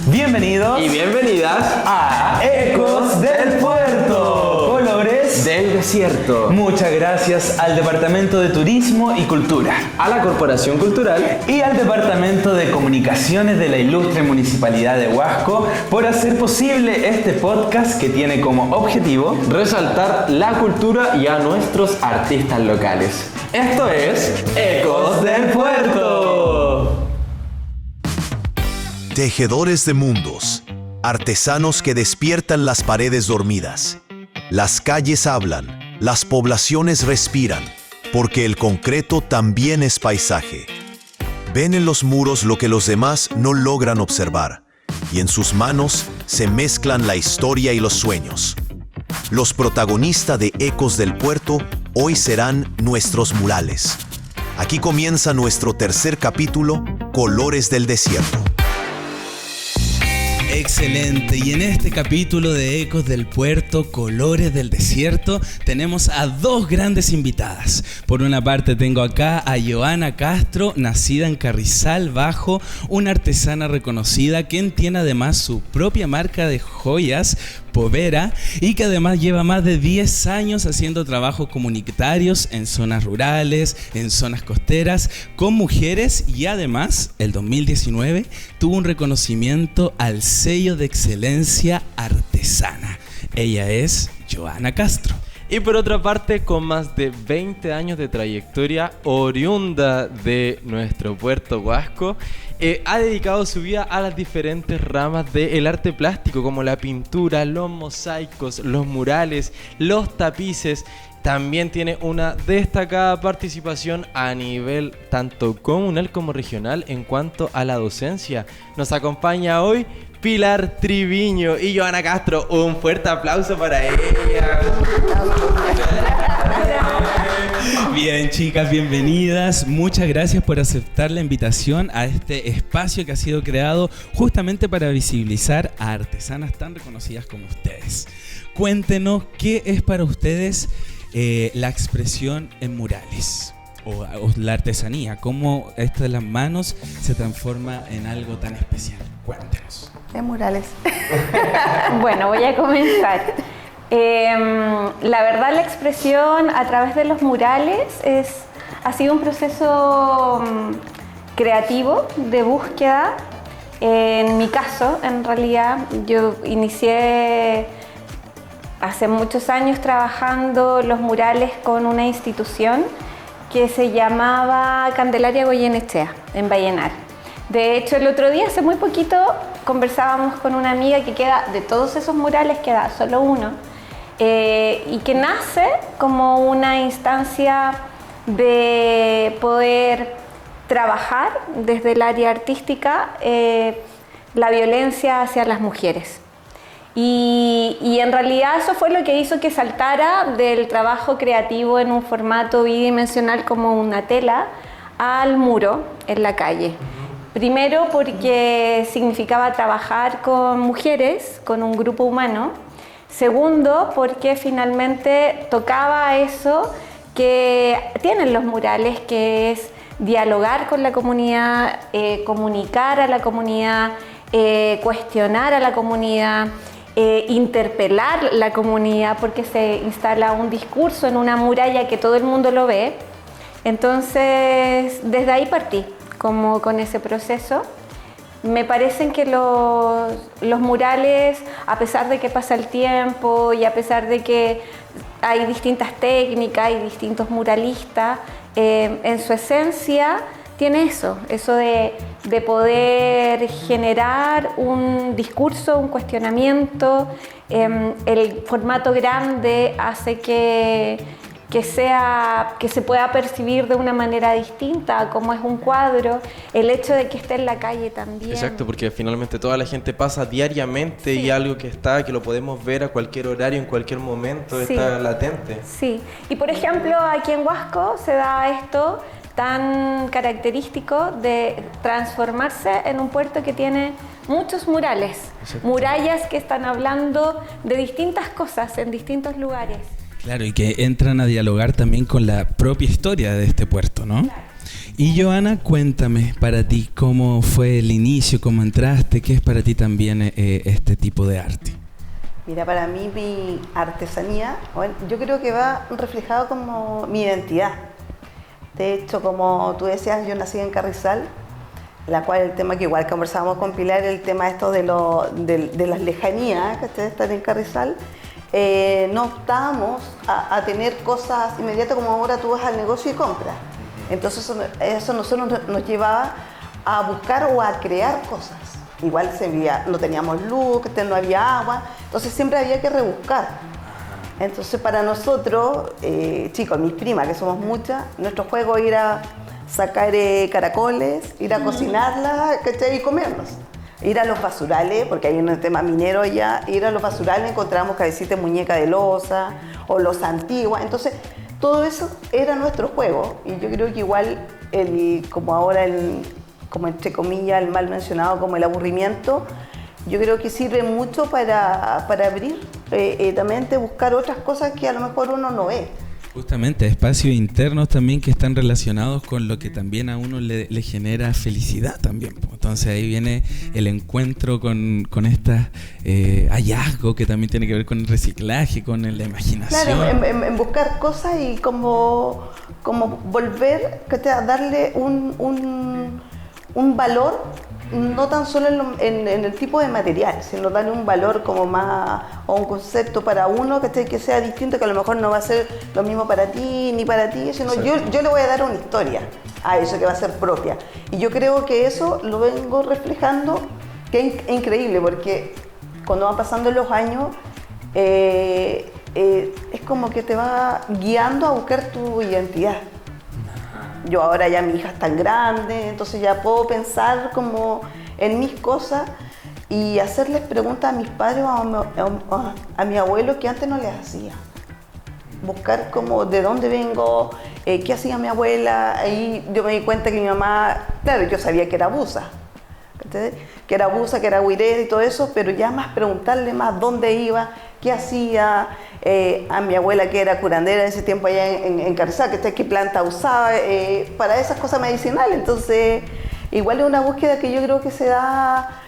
Bienvenidos y bienvenidas a Ecos del Puerto, colores del desierto. Muchas gracias al Departamento de Turismo y Cultura, a la Corporación Cultural y al Departamento de Comunicaciones de la Ilustre Municipalidad de Huasco por hacer posible este podcast que tiene como objetivo resaltar la cultura y a nuestros artistas locales. Esto es Ecos del Puerto. Tejedores de mundos, artesanos que despiertan las paredes dormidas. Las calles hablan, las poblaciones respiran, porque el concreto también es paisaje. Ven en los muros lo que los demás no logran observar, y en sus manos se mezclan la historia y los sueños. Los protagonistas de Ecos del Puerto hoy serán nuestros murales. Aquí comienza nuestro tercer capítulo, Colores del Desierto. Excelente, y en este capítulo de Ecos del Puerto, Colores del Desierto, tenemos a dos grandes invitadas. Por una parte tengo acá a Joana Castro, nacida en Carrizal Bajo, una artesana reconocida, quien tiene además su propia marca de joyas, Povera, y que además lleva más de 10 años haciendo trabajos comunitarios en zonas rurales, en zonas costeras, con mujeres, y además, el 2019, tuvo un reconocimiento al sello de excelencia artesana. Ella es Joana Castro. Y por otra parte, con más de 20 años de trayectoria, oriunda de nuestro puerto Huasco, ha dedicado su vida a las diferentes ramas del arte plástico, como la pintura, los mosaicos, los murales, los tapices. También tiene una destacada participación a nivel tanto comunal como regional en cuanto a la docencia. Nos acompaña hoy Pilar Triviño y Joana Castro. Un fuerte aplauso para ella. Bien, chicas, bienvenidas. Muchas gracias por aceptar la invitación a este espacio que ha sido creado justamente para visibilizar a artesanas tan reconocidas como ustedes. Cuéntenos qué es para ustedes la expresión en murales o la artesanía, cómo esto de las manos se transforma en algo tan especial. Cuéntenos. De murales. Bueno, voy a comenzar. La verdad, la expresión a través de los murales ha sido un proceso creativo de búsqueda. En mi caso, en realidad, yo inicié hace muchos años trabajando los murales con una institución que se llamaba Candelaria Goyenechea, en Vallenar. De hecho, el otro día, hace muy poquito, conversábamos con una amiga que de todos esos murales queda solo uno, y que nace como una instancia de poder trabajar desde el área artística la violencia hacia las mujeres. Y en realidad eso fue lo que hizo que saltara del trabajo creativo en un formato bidimensional como una tela al muro en la calle. Primero porque significaba trabajar con mujeres, con un grupo humano. Segundo porque finalmente tocaba eso que tienen los murales, que es dialogar con la comunidad, comunicar a la comunidad, cuestionar a la comunidad, interpelar la comunidad, porque se instala un discurso en una muralla que todo el mundo lo ve. Entonces, desde ahí partí como con ese proceso. Me parecen que los murales, a pesar de que pasa el tiempo y a pesar de que hay distintas técnicas y distintos muralistas, en su esencia tiene eso de poder generar un discurso, un cuestionamiento. El formato grande hace que se pueda percibir de una manera distinta, como es un cuadro, el hecho de que esté en la calle también. Exacto, porque finalmente toda la gente pasa diariamente, sí. Y algo que lo podemos ver a cualquier horario, en cualquier momento, sí. Está latente. Sí, y por ejemplo aquí en Huasco se da esto tan característico de transformarse en un puerto que tiene muchos murales, exacto. Murallas que están hablando de distintas cosas en distintos lugares. Claro, y que entran a dialogar también con la propia historia de este puerto, ¿no? Claro. Y Joana, cuéntame para ti cómo fue el inicio, cómo entraste, qué es para ti también este tipo de arte. Mira, para mí mi artesanía, bueno, yo creo que va reflejado como mi identidad. De hecho, como tú decías, yo nací en Carrizal, la cual el tema que igual conversábamos con Pilar, el tema esto de las lejanías, que ustedes están en Carrizal, no optábamos a tener cosas inmediatas como ahora tú vas al negocio y compras. Entonces eso nosotros nos llevaba a buscar o a crear cosas. Igual no teníamos luz, no había agua, entonces siempre había que rebuscar. Entonces para nosotros, chicos, mis primas, que somos muchas, nuestro juego era sacar caracoles, ir a cocinarlas, ¿cachai? Y comerlos. Ir a los basurales, porque hay un tema minero allá, ir a los basurales encontramos cabecitas de muñeca de loza o los antiguas. Entonces todo eso era nuestro juego y yo creo que igual, como ahora como entre comillas el mal mencionado como el aburrimiento, yo creo que sirve mucho para abrir la mente, buscar otras cosas que a lo mejor uno no ve. Justamente, espacios internos también que están relacionados con lo que también a uno le genera felicidad también. Entonces ahí viene el encuentro con estos hallazgos que también tiene que ver con el reciclaje, con la imaginación. Claro, en buscar cosas y como volver a darle un valor, no tan solo en el tipo de material, sino darle un valor como más, o un concepto para uno que sea distinto, que a lo mejor no va a ser lo mismo para ti ni para ti, sino yo le voy a dar una historia a eso que va a ser propia. Y yo creo que eso lo vengo reflejando, que es increíble, porque cuando van pasando los años, es como que te va guiando a buscar tu identidad. Yo ahora ya mi hija es tan grande, entonces ya puedo pensar como en mis cosas y hacerles preguntas a mis padres o a mi abuelo que antes no les hacía. Buscar como de dónde vengo, qué hacía mi abuela. Ahí yo me di cuenta que mi mamá, claro, yo sabía que era buza, que era buza, que era huirera y todo eso, pero ya más preguntarle más dónde iba, qué hacía. A mi abuela, que era curandera en ese tiempo allá en Carrizal, qué planta usaba para esas cosas medicinales. Entonces igual es una búsqueda que yo creo que se da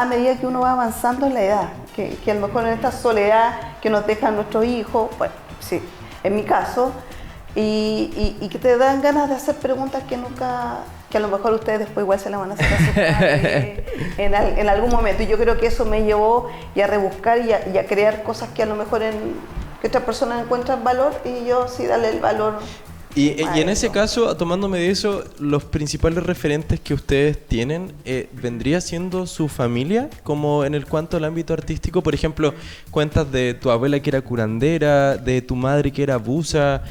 a medida que uno va avanzando en la edad, que a lo mejor en esta soledad que nos dejan nuestros hijos, bueno, sí, en mi caso, y que te dan ganas de hacer preguntas que a lo mejor ustedes después igual se las van a hacer a sus padres en algún momento. Y yo creo que eso me llevó a rebuscar y a crear cosas que a lo mejor que otras personas encuentran valor y yo sí darle el valor. Y en ese caso, tomándome de eso, los principales referentes que ustedes tienen, ¿vendría siendo su familia? Como en el cuanto al ámbito artístico, por ejemplo, cuentas de tu abuela que era curandera, de tu madre que era buza,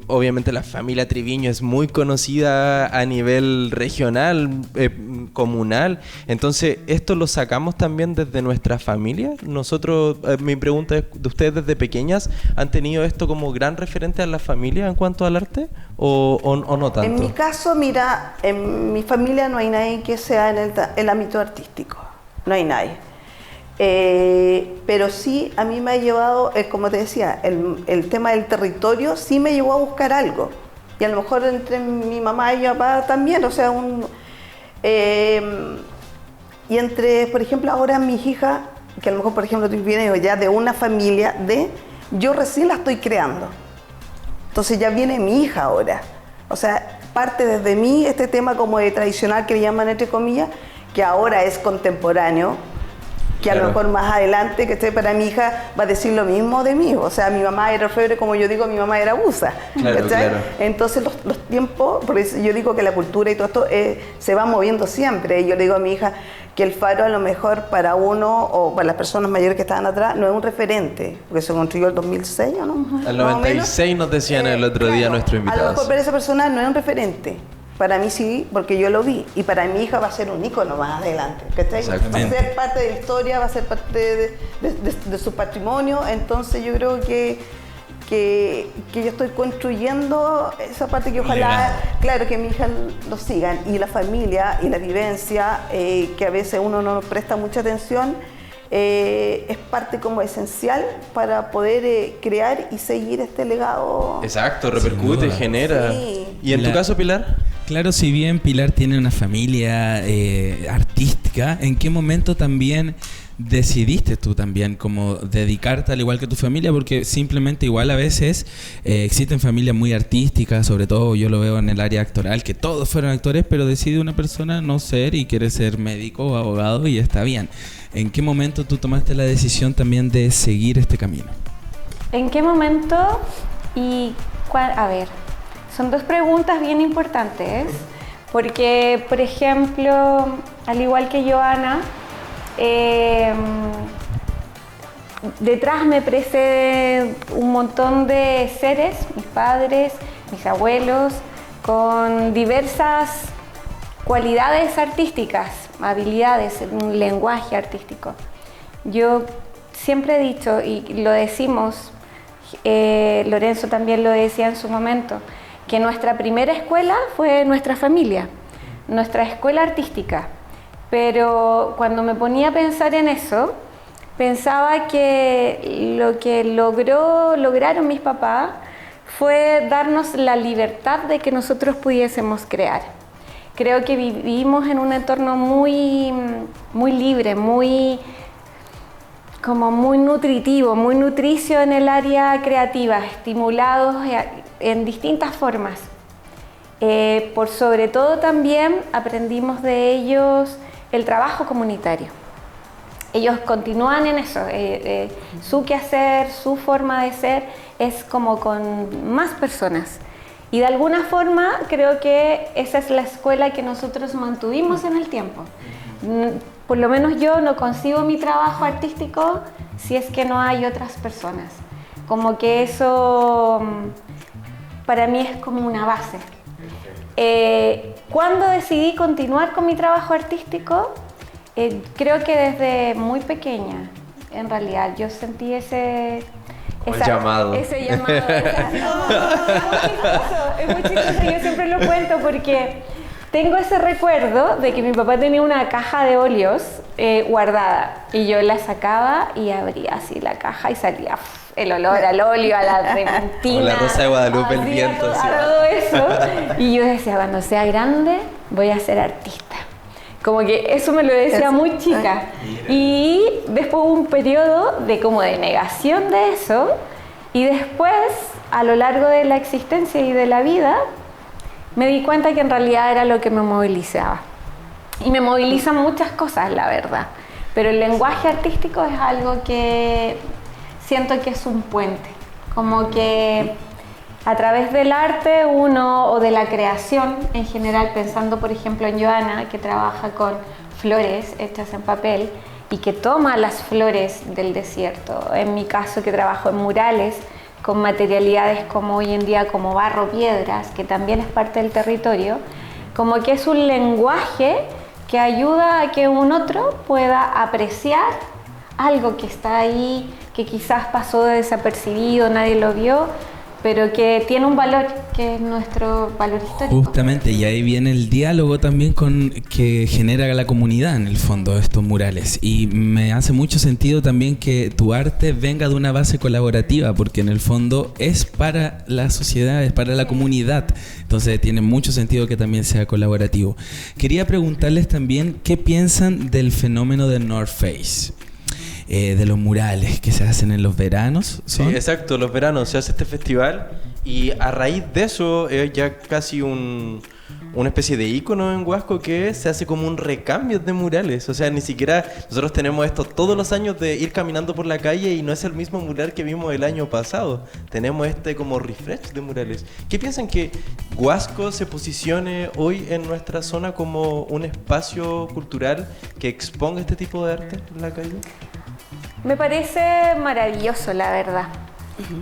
obviamente la familia Triviño es muy conocida a nivel regional, comunal, entonces, ¿esto lo sacamos también desde nuestra familia? Nosotros, mi pregunta es, ¿de ustedes desde pequeñas han tenido esto como gran referente a la familia en cuanto al arte o no tanto? En mi caso, mira, en mi familia no hay nadie que sea en el ámbito artístico, no hay nadie. Pero sí, a mí me ha llevado, como te decía, el tema del territorio sí me llevó a buscar algo. Y a lo mejor entre mi mamá y mi papá también, o sea, y entre, por ejemplo, ahora mis hijas, que a lo mejor, por ejemplo, tú vienes ya de una familia yo recién la estoy creando. Entonces ya viene mi hija ahora. O sea, parte desde mí este tema como de tradicional que le llaman entre comillas, que ahora es contemporáneo, que a lo mejor más adelante, que esté para mi hija, va a decir lo mismo de mí. O sea, mi mamá era orfebre, como yo digo, mi mamá era buza. Claro. Entonces los tiempos, por eso yo digo que la cultura y todo esto se va moviendo siempre. Y yo le digo a mi hija que el faro a lo mejor para uno o para las personas mayores que estaban atrás no es un referente, porque se construyó el 2006, ¿o no? El 96 nos decían el otro día nuestros invitados. A lo mejor para esa persona no es un referente. Para mí sí, porque yo lo vi. Y para mi hija va a ser un ícono más adelante. Va a ser parte de la historia, va a ser parte de su patrimonio. Entonces yo creo que yo estoy construyendo esa parte que ojalá, claro, que mi hija lo sigan. Y la familia y la vivencia, que a veces uno no presta mucha atención, es parte como esencial para poder crear y seguir este legado. Exacto, repercute, genera. Sí. ¿Y en tu caso, Pilar? Claro, si bien Pilar tiene una familia artística, ¿en qué momento también decidiste tú también como dedicarte al igual que tu familia? Porque simplemente igual a veces existen familias muy artísticas, sobre todo yo lo veo en el área actoral, que todos fueron actores, pero decide una persona no ser y quiere ser médico o abogado y está bien. ¿En qué momento tú tomaste la decisión también de seguir este camino? ¿En qué momento y cuál? A ver, son dos preguntas bien importantes, porque, por ejemplo, al igual que Joana, detrás me precede un montón de seres, mis padres, mis abuelos, con diversas cualidades artísticas, habilidades, un lenguaje artístico. Yo siempre he dicho, y lo decimos, Lorenzo también lo decía en su momento, que nuestra primera escuela fue nuestra familia, nuestra escuela artística. Pero cuando me ponía a pensar en eso, pensaba que lo que lograron mis papás fue darnos la libertad de que nosotros pudiésemos crear. Creo que vivimos en un entorno muy libre, muy nutritivo, muy nutricio en el área creativa, estimulados en distintas formas. Por sobre todo también aprendimos de ellos el trabajo comunitario. Ellos continúan en eso, su quehacer, su forma de ser es como con más personas. Y de alguna forma creo que esa es la escuela que nosotros mantuvimos en el tiempo. Por lo menos yo no consigo mi trabajo artístico si es que no hay otras personas. Como que eso para mí es como una base. Cuando decidí continuar con mi trabajo artístico, creo que desde muy pequeña, en realidad, yo sentí ese llamado. Es muy chistoso, yo siempre lo cuento porque tengo ese recuerdo de que mi papá tenía una caja de óleos guardada y yo la sacaba y abría así la caja y salía el olor al óleo, a la trementina, o la rosa de Guadalupe, el viento, todo eso. Y yo decía, cuando sea grande voy a ser artista. Como que eso me lo decía muy chica. Y después hubo un periodo de como de negación de eso. Y después, a lo largo de la existencia y de la vida, me di cuenta que en realidad era lo que me movilizaba. Y me movilizan muchas cosas, la verdad. Pero el lenguaje artístico es algo que siento que es un puente. Como que a través del arte o de la creación en general, pensando por ejemplo en Joana, que trabaja con flores hechas en papel y que toma las flores del desierto. En mi caso, que trabajo en murales con materialidades como hoy en día como barro, piedras, que también es parte del territorio, como que es un lenguaje que ayuda a que un otro pueda apreciar algo que está ahí, que quizás pasó desapercibido, nadie lo vio, pero que tiene un valor, que es nuestro valor histórico. Justamente, y ahí viene el diálogo también que genera la comunidad en el fondo de estos murales. Y me hace mucho sentido también que tu arte venga de una base colaborativa, porque en el fondo es para la sociedad, es para la comunidad. Entonces tiene mucho sentido que también sea colaborativo. Quería preguntarles también qué piensan del fenómeno de North Face. De los murales que se hacen en los veranos. ¿Son? Sí, exacto, los veranos se hace este festival y a raíz de eso es ya casi una especie de ícono en Huasco que se hace como un recambio de murales. O sea, ni siquiera nosotros tenemos esto todos los años de ir caminando por la calle y no es el mismo mural que vimos el año pasado. Tenemos este como refresh de murales. ¿Qué piensan que Huasco se posicione hoy en nuestra zona como un espacio cultural que exponga este tipo de arte en la calle? Me parece maravilloso, la verdad.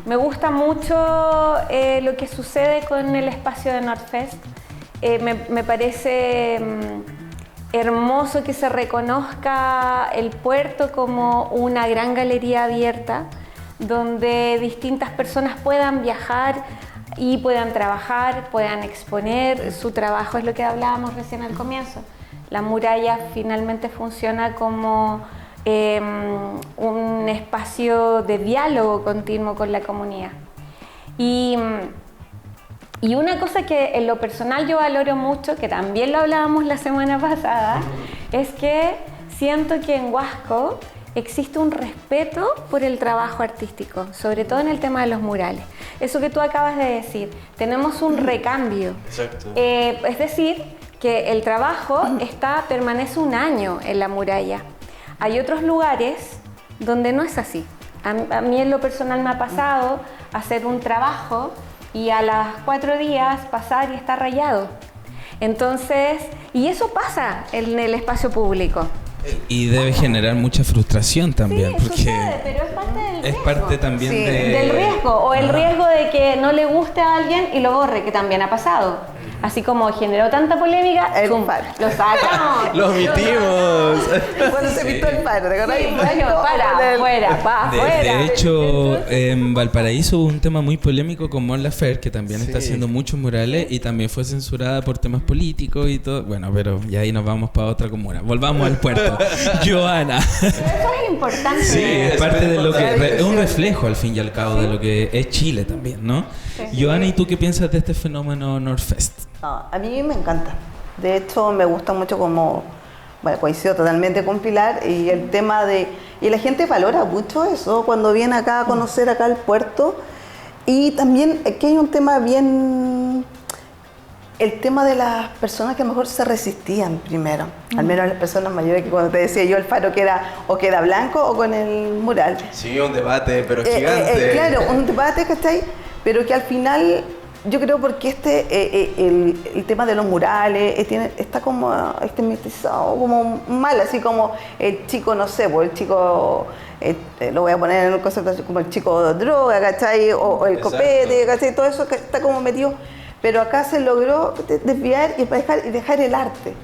Me gusta mucho lo que sucede con el espacio de Northfest. Me parece hermoso que se reconozca el puerto como una gran galería abierta donde distintas personas puedan viajar y puedan trabajar, puedan exponer su trabajo. Es lo que hablábamos recién al comienzo. La muralla finalmente funciona como un espacio de diálogo continuo con la comunidad. Y Y una cosa que en lo personal yo valoro mucho, que también lo hablábamos la semana pasada, es que siento que en Huasco existe un respeto por el trabajo artístico, sobre todo en el tema de los murales. Eso que tú acabas de decir, tenemos un recambio. Exacto. Es decir, que el trabajo permanece un año en la muralla. Hay otros lugares donde no es así. A mí en lo personal me ha pasado hacer un trabajo y a los 4 días pasar y estar rayado. Entonces, y eso pasa en el espacio público. Y debe generar mucha frustración también, Sí, porque sucede, pero es parte del riesgo. es parte también Sí, Del riesgo, o el riesgo de que no le guste a alguien y lo borre, que también ha pasado. Así como generó tanta polémica, El ¡zum! paro. Lo sacamos. ¡Lo omitimos! Cuando se pintó el paro, ¿te acordás? Sí, bueno, para afuera. De hecho, en Valparaíso hubo un tema muy polémico con Mon Laferte, que también está haciendo muchos murales y también fue censurada por temas políticos y todo. Bueno, pero ya ahí nos vamos para otra comuna. Volvamos al puerto. Joana. Pero eso es importante. Sí, es parte de lo que es un reflejo al fin y al cabo de lo que es Chile también, ¿no? Joana, ¿y tú qué piensas de este fenómeno Northfest? No, a mí me encanta. De hecho, me gusta mucho como, bueno, coincido totalmente con Pilar y el tema de, y la gente valora mucho eso cuando viene acá a conocer acá el puerto. Y también aquí hay un tema bien, el tema de las personas que a lo mejor se resistían primero, al menos las personas mayores, que cuando te decía yo el faro que era o queda blanco o con el mural. Sí, un debate, pero gigante. Claro, un debate, ¿cachai? Pero que al final, yo creo porque el tema de los murales está como estigmatizado, como mal, así como el chico, no sé, pues el chico, lo voy a poner en un concepto así como el chico droga, ¿cachai? O el copete, ¿cachai? Todo eso que está como metido. Pero acá se logró desviar y dejar el arte.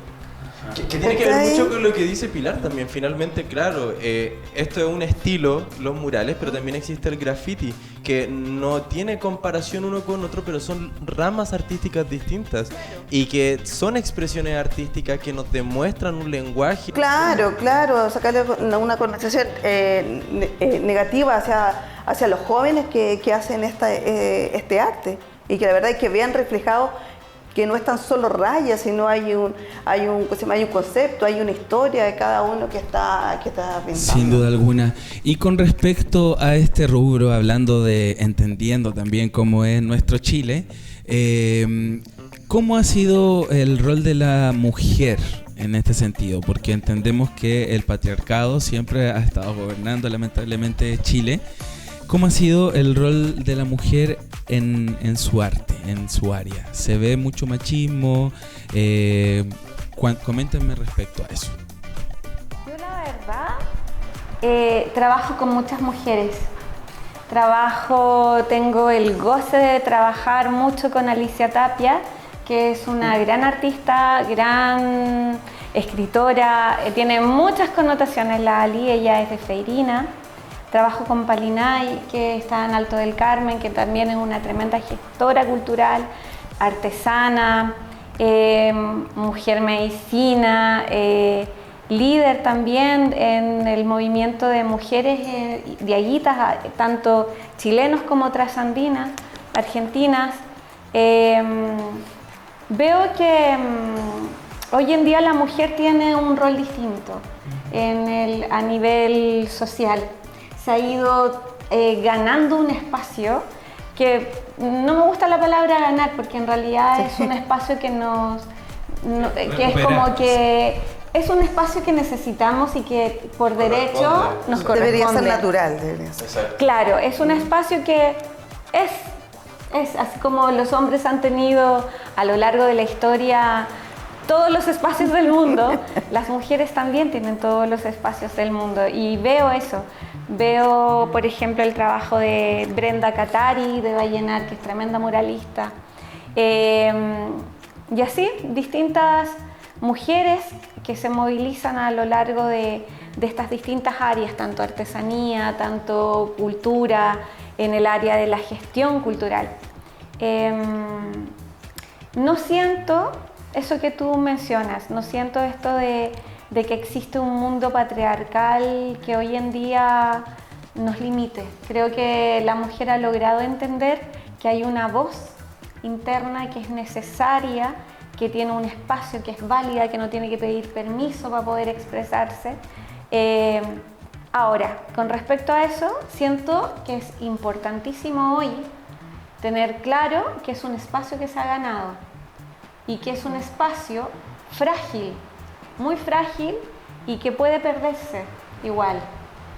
Que tiene que ver mucho con lo que dice Pilar también. Finalmente, claro, esto es un estilo, los murales, pero también existe el graffiti, que no tiene comparación uno con otro, pero son ramas artísticas distintas y que son expresiones artísticas que nos demuestran un lenguaje. Claro, sacarle una connotación negativa hacia los jóvenes que hacen este arte y que la verdad es que vean reflejado que no es tan solo rayas, sino hay un concepto, hay una historia de cada uno que está pintando. Sin duda alguna. Y con respecto a este rubro, entendiendo también cómo es nuestro Chile, ¿cómo ha sido el rol de la mujer en este sentido? Porque entendemos que el patriarcado siempre ha estado gobernando lamentablemente Chile. ¿Cómo ha sido el rol de la mujer en su arte, en su área? ¿Se ve mucho machismo? Coméntenme respecto a eso. Yo la verdad trabajo con muchas mujeres. Tengo el goce de trabajar mucho con Alicia Tapia, que es una gran artista, gran escritora, tiene muchas connotaciones la Ali, ella es de Feirina. Trabajo con Palinay, que está en Alto del Carmen, que también es una tremenda gestora cultural, artesana, mujer medicina, líder también en el movimiento de mujeres diaguitas, tanto chilenos como trasandinas, argentinas. Veo que hoy en día la mujer tiene un rol distinto a nivel social. Se ha ido ganando un espacio que no me gusta la palabra ganar, porque en realidad es un espacio que es un espacio que necesitamos y que por derecho nos corresponde. Debería ser natural. Claro, es un espacio que es así como los hombres han tenido a lo largo de la historia todos los espacios del mundo, las mujeres también tienen todos los espacios del mundo y veo eso. Veo, por ejemplo, el trabajo de Brenda Catari de Vallenar, que es tremenda muralista. Y así, distintas mujeres que se movilizan a lo largo de estas distintas áreas, tanto artesanía, tanto cultura, en el área de la gestión cultural. No siento eso que tú mencionas, no siento esto de que existe un mundo patriarcal que hoy en día nos limite. Creo que la mujer ha logrado entender que hay una voz interna que es necesaria, que tiene un espacio, que es válida, que no tiene que pedir permiso para poder expresarse. Ahora, con respecto a eso, siento que es importantísimo hoy tener claro que es un espacio que se ha ganado y que es un espacio frágil, muy frágil y que puede perderse igual.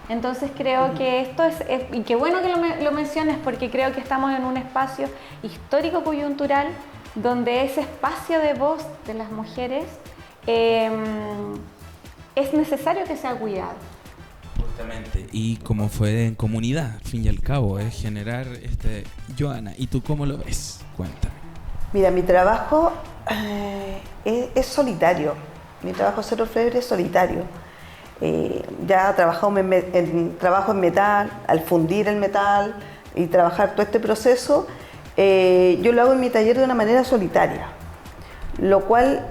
Entonces creo que esto y qué bueno que lo menciones, porque creo que estamos en un espacio histórico coyuntural donde ese espacio de voz de las mujeres es necesario que sea cuidado. Justamente, y como fue en comunidad, al fin y al cabo, es generar Joana, ¿y tú cómo lo ves? Cuéntame. Mira, mi trabajo es solitario. Mi trabajo ser orfebre es solitario. Ya trabajo en metal, al fundir el metal y trabajar todo este proceso, yo lo hago en mi taller de una manera solitaria, lo cual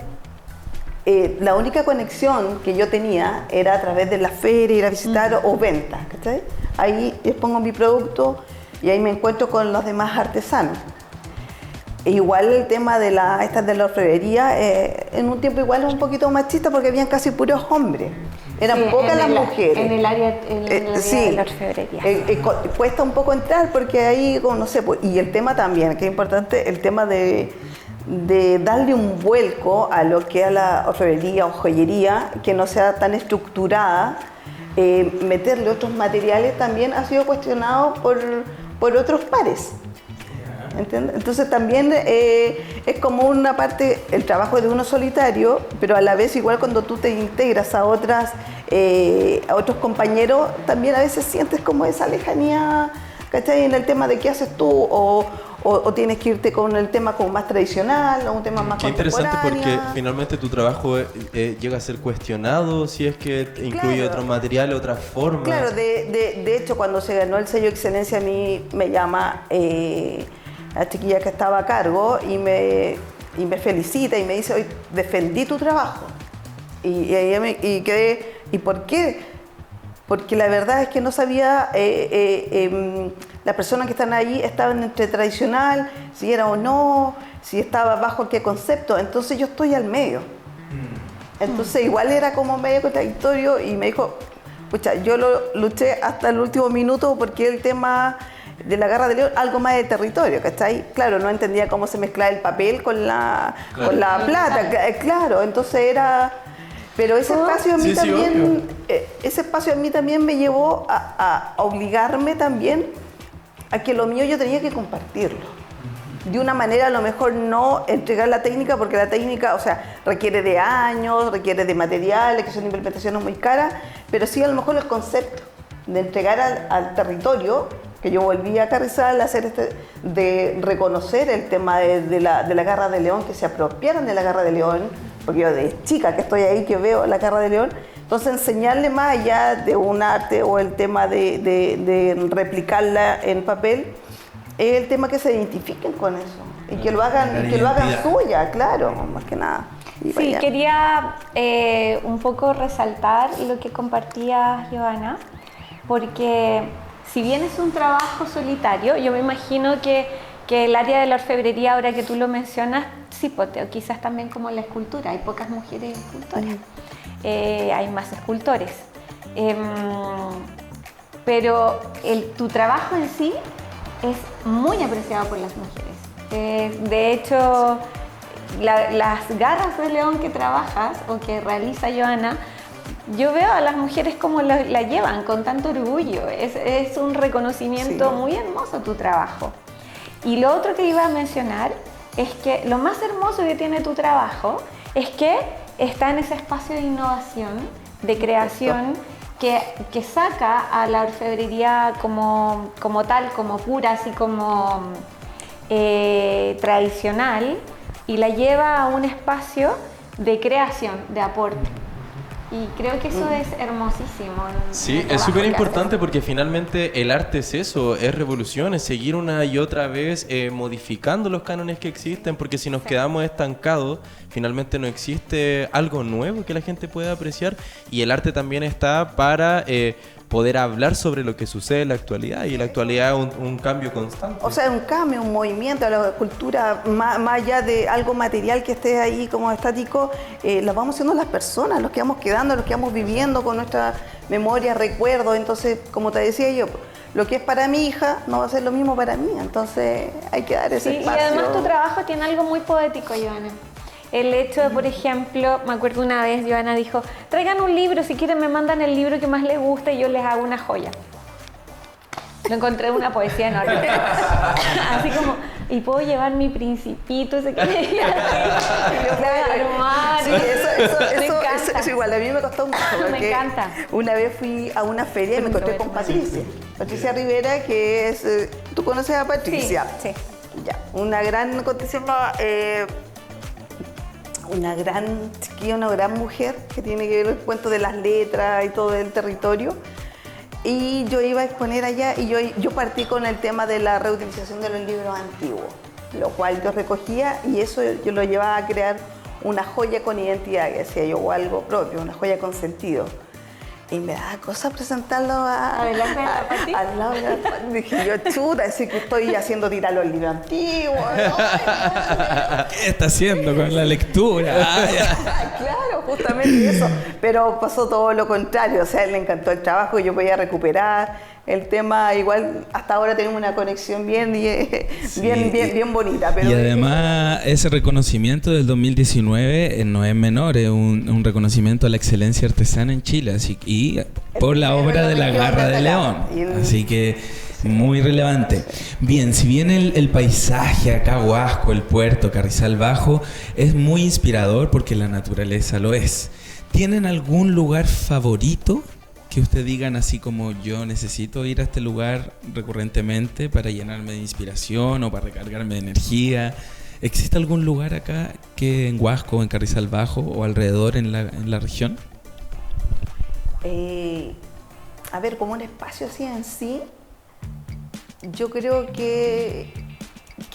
la única conexión que yo tenía era a través de la feria, ir a visitar o ventas, ¿cachai? Ahí expongo mi producto y ahí me encuentro con los demás artesanos. Igual el tema de la orfebrería, en un tiempo igual es un poquito machista porque habían casi puros hombres. Eran pocas las mujeres. En el área sí, de la orfebrería. Cuesta un poco entrar porque ahí, no sé, pues, y el tema también, que es importante, el tema de darle un vuelco a lo que es la orfebrería o joyería, que no sea tan estructurada, meterle otros materiales también ha sido cuestionado por otros pares. ¿Entiendes? Entonces también es como una parte, el trabajo de uno solitario, pero a la vez igual cuando tú te integras a otros compañeros, también a veces sientes como esa lejanía, ¿cachai? En el tema de qué haces tú o tienes que irte con el tema como más tradicional o un tema más contemporáneo. Qué interesante, porque finalmente tu trabajo llega a ser cuestionado si es que incluye otro material, otras formas. Claro, de hecho cuando se ganó el sello Excelencia a mí me llama la chiquilla que estaba a cargo y me felicita y me dice, hoy defendí tu trabajo. Y quedé, ¿y por qué? Porque la verdad es que no sabía, las personas que están ahí estaban entre tradicional, si era o no, si estaba bajo qué concepto, entonces yo estoy al medio. Entonces igual era como medio contradictorio y me dijo, pucha, yo lo luché hasta el último minuto porque el tema de la garra de león, algo más de territorio, ¿cachai? Claro, no entendía cómo se mezclaba el papel con la plata, claro, entonces era... Pero ese espacio a mí también, ese espacio a mí también me llevó a obligarme también a que lo mío yo tenía que compartirlo. De una manera a lo mejor no entregar la técnica, porque la técnica, o sea, requiere de años, requiere de materiales, que son implementaciones muy caras, pero sí a lo mejor el concepto de entregar al territorio, que yo volví a Carrizal a hacer de reconocer el tema de la garra de león, que se apropiaran de la garra de león, porque yo de chica que estoy ahí que veo la garra de león, entonces enseñarle más allá de un arte o el tema de replicarla en papel, es el tema que se identifiquen con eso y que lo hagan suya, claro, más que nada. Sí, quería un poco resaltar lo que compartía Joana, porque si bien es un trabajo solitario, yo me imagino que el área de la orfebrería, ahora que tú lo mencionas, sí, Poteo, quizás también como la escultura, hay pocas mujeres escultoras, hay más escultores. Pero tu trabajo en sí es muy apreciado por las mujeres. De hecho, las garras de león que trabajas o que realiza Joana, yo veo a las mujeres como la llevan con tanto orgullo. Es un reconocimiento muy hermoso tu trabajo. Y lo otro que iba a mencionar es que lo más hermoso que tiene tu trabajo es que está en ese espacio de innovación, de creación, que saca a la orfebrería como tal, como pura, así como tradicional, y la lleva a un espacio de creación, de aporte. Y creo que eso es hermosísimo. Sí, es súper importante porque finalmente el arte es eso, es revolución, es seguir una y otra vez modificando los cánones que existen, porque si nos quedamos estancados, finalmente no existe algo nuevo que la gente pueda apreciar, y el arte también está para poder hablar sobre lo que sucede en la actualidad, y la actualidad es un cambio constante. O sea, un cambio, un movimiento, la cultura, más allá de algo material que esté ahí como estático, lo vamos haciendo las personas, los que vamos quedando, los que vamos viviendo con nuestra memoria, recuerdos. Entonces, como te decía yo, lo que es para mi hija no va a ser lo mismo para mí, entonces hay que dar ese espacio. Y además tu trabajo tiene algo muy poético, Joana. El hecho de, por ejemplo, me acuerdo una vez, Joana dijo, traigan un libro, si quieren me mandan el libro que más les gusta y yo les hago una joya. Lo encontré en una poesía enorme. Así como, y puedo llevar mi principito, ese que yo puedo armar. Sí, eso igual, a mí me costó mucho. Me encanta. Una vez fui a una feria y me encontré con Patricia. Patricia Rivera, que es... ¿Tú conoces a Patricia? Sí. Ya, una gran acontecimiento... una gran chiquilla, una gran mujer que tiene que ver el cuento de las letras y todo el territorio. Y yo iba a exponer allá y yo partí con el tema de la reutilización de los libros antiguos, lo cual yo recogía y eso yo lo llevaba a crear una joya con identidad, que decía yo, o algo propio, una joya con sentido. Y me daba cosa presentarlo al lado de la Pati. Dije yo, chuta, así que estoy haciendo tirar los libros antiguos. ¿No? ¿Qué está haciendo con la lectura? Claro, justamente eso. Pero pasó todo lo contrario. O sea, a él le encantó el trabajo y yo podía recuperar el tema. Igual hasta ahora tenemos una conexión bien bonita. Pero y además ese reconocimiento del 2019 no es menor, es un reconocimiento a la excelencia artesana en Chile, y por la obra de La Garra de León. Así que muy relevante. Bien, si bien el paisaje acá, Huasco, el puerto, Carrizal Bajo, es muy inspirador porque la naturaleza lo es, ¿tienen algún lugar favorito que ustedes digan así como yo necesito ir a este lugar recurrentemente para llenarme de inspiración o para recargarme de energía? ¿Existe algún lugar acá que en Huasco, en Carrizal Bajo o alrededor en la región? A ver, como un espacio así en sí, yo creo que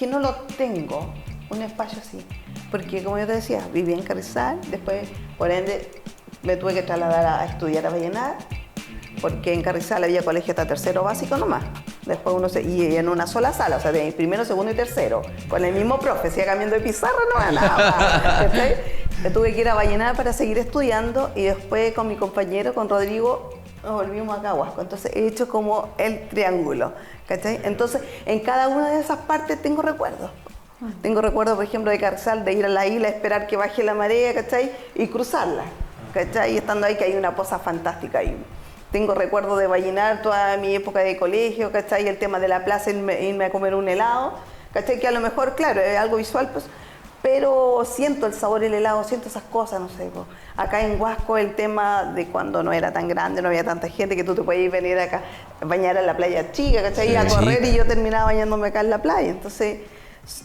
no lo tengo, un espacio así. Porque como yo te decía, viví en Carrizal, después por ende me tuve que trasladar a estudiar a Vallenar, porque en Carrizal había colegio hasta tercero básico nomás. Después y en una sola sala, o sea, de primero, segundo y tercero, con el mismo profe, siga cambiando de pizarra, no era nada. Me tuve que ir a Vallenar para seguir estudiando y después con mi compañero, con Rodrigo, nos volvimos acá a Huasco. Entonces he hecho como el triángulo, ¿cachai? Entonces en cada una de esas partes tengo recuerdos. Tengo recuerdos, por ejemplo, de Carrizal, de ir a la isla, esperar que baje la marea, ¿cachai? Y cruzarla, ¿cachai? Y estando ahí, que hay una poza fantástica ahí. Tengo recuerdos de Vallenar, toda mi época de colegio, ¿cachai? El tema de la plaza, irme a comer un helado, ¿cachai? Que a lo mejor, claro, es algo visual, pues, pero siento el sabor del helado, siento esas cosas, no sé. Pues. Acá en Huasco el tema de cuando no era tan grande, no había tanta gente, que tú te podías venir acá a bañar en la playa chica, ¿cachai? A correr y yo terminaba bañándome acá en la playa. Entonces,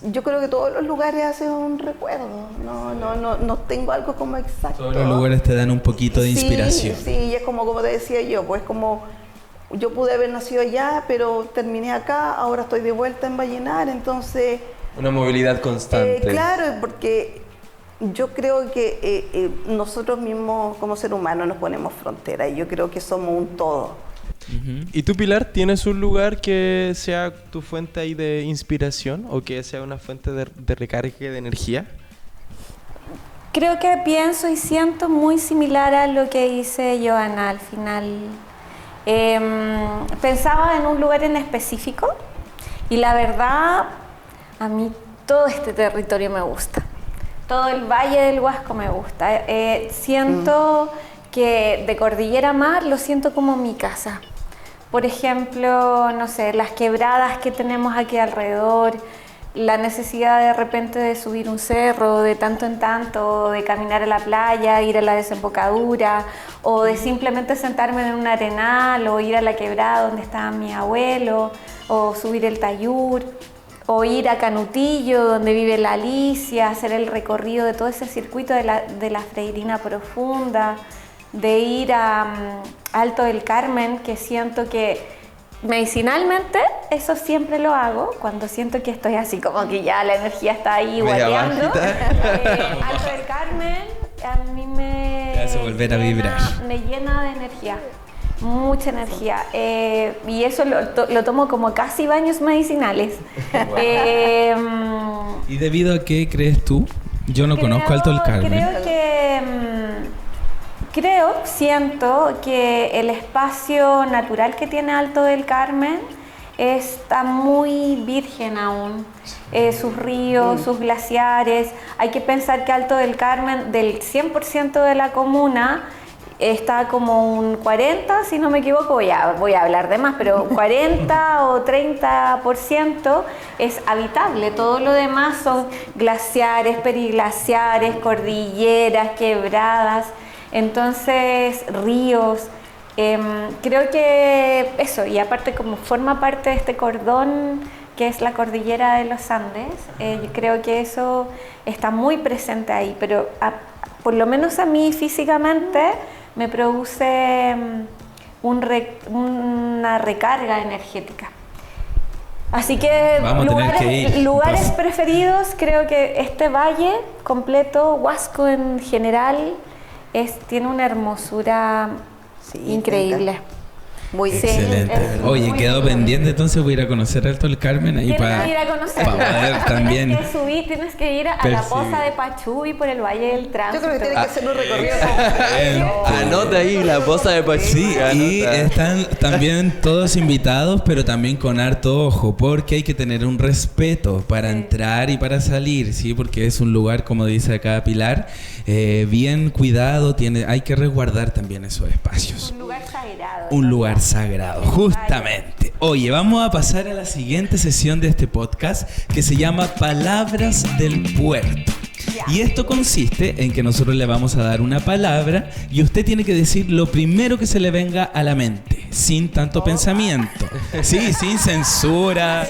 yo creo que todos los lugares hacen un recuerdo, no tengo algo como exacto. Todos los lugares te dan un poquito de inspiración. Sí, y es como te decía yo, pues como yo pude haber nacido allá, pero terminé acá, ahora estoy de vuelta en Vallenar, entonces... Una movilidad constante. Claro, porque yo creo que nosotros mismos como seres humanos nos ponemos fronteras y yo creo que somos un todo. Uh-huh. ¿Y tú, Pilar, tienes un lugar que sea tu fuente ahí de inspiración o que sea una fuente de recarga de energía? Creo que pienso y siento muy similar a lo que dice Joana al final. Pensaba en un lugar en específico y la verdad, a mí todo este territorio me gusta. Todo el Valle del Huasco me gusta. Siento que de Cordillera a Mar lo siento como mi casa. Por ejemplo, no sé, las quebradas que tenemos aquí alrededor, la necesidad de repente de subir un cerro de tanto en tanto, de caminar a la playa, ir a la desembocadura, o de simplemente sentarme en un arenal, o ir a la quebrada donde estaba mi abuelo, o subir el Tayur, o ir a Canutillo, donde vive la Alicia, hacer el recorrido de todo ese circuito de la Freirina Profunda, de ir a Alto del Carmen, que siento que medicinalmente eso siempre lo hago cuando siento que estoy así como que ya la energía está ahí guateando. Alto del Carmen a mí me hace volver a vibrar. Me llena de energía. Mucha energía. Y eso lo tomo como casi baños medicinales. ¿Y debido a qué crees tú? Yo no conozco Alto del Carmen. Siento que el espacio natural que tiene Alto del Carmen está muy virgen aún. Sus ríos, sus glaciares. Hay que pensar que Alto del Carmen, del 100% de la comuna, está como un 40, si no me equivoco, voy a hablar de más, pero 40 o 30% es habitable. Todo lo demás son glaciares, periglaciares, cordilleras, quebradas, entonces ríos. Creo que eso, y aparte como forma parte de este cordón que es la cordillera de los Andes, yo creo que eso está muy presente ahí, pero por lo menos a mí físicamente me produce una recarga energética. Así que lugares preferidos, creo que este valle completo, Huasco en general, tiene una hermosura increíble. Muy excelente. Oye, quedó pendiente, entonces voy a ir a conocer Alto del Carmen ahí para ir a conocer. Poder también. Tienes que subir, tienes que ir a la poza de Pachuy por el Valle del Tránsito. Yo creo que tienes que hacer un recorrido. Anota ahí la poza de Pachuy. Sí, y están también todos invitados, pero también con harto ojo, porque hay que tener un respeto para entrar y para salir, ¿sí? Porque es un lugar, como dice acá Pilar, bien cuidado, hay que resguardar también esos espacios. Un lugar sagrado. Un lugar sagrado, justamente. Oye, vamos a pasar a la siguiente sesión de este podcast que se llama Palabras del Puerto. Y esto consiste en que nosotros le vamos a dar una palabra y usted tiene que decir lo primero que se le venga a la mente, sin tanto pensamiento. Sí, sin censura,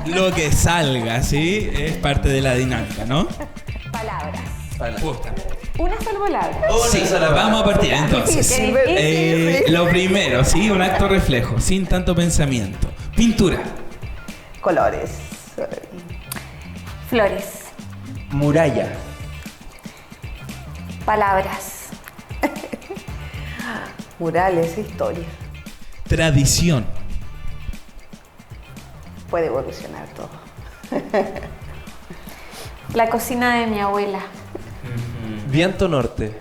lo que salga, ¿sí? Es parte de la dinámica, ¿no? Palabras. Justamente. Una sola palabra. Sí, vamos a partir entonces. Lo primero, ¿sí? Un acto reflejo, sin tanto pensamiento. Pintura. Colores. Flores. Muralla. Palabras. Murales, historia. Tradición. Puede evolucionar todo. La cocina de mi abuela. Viento norte.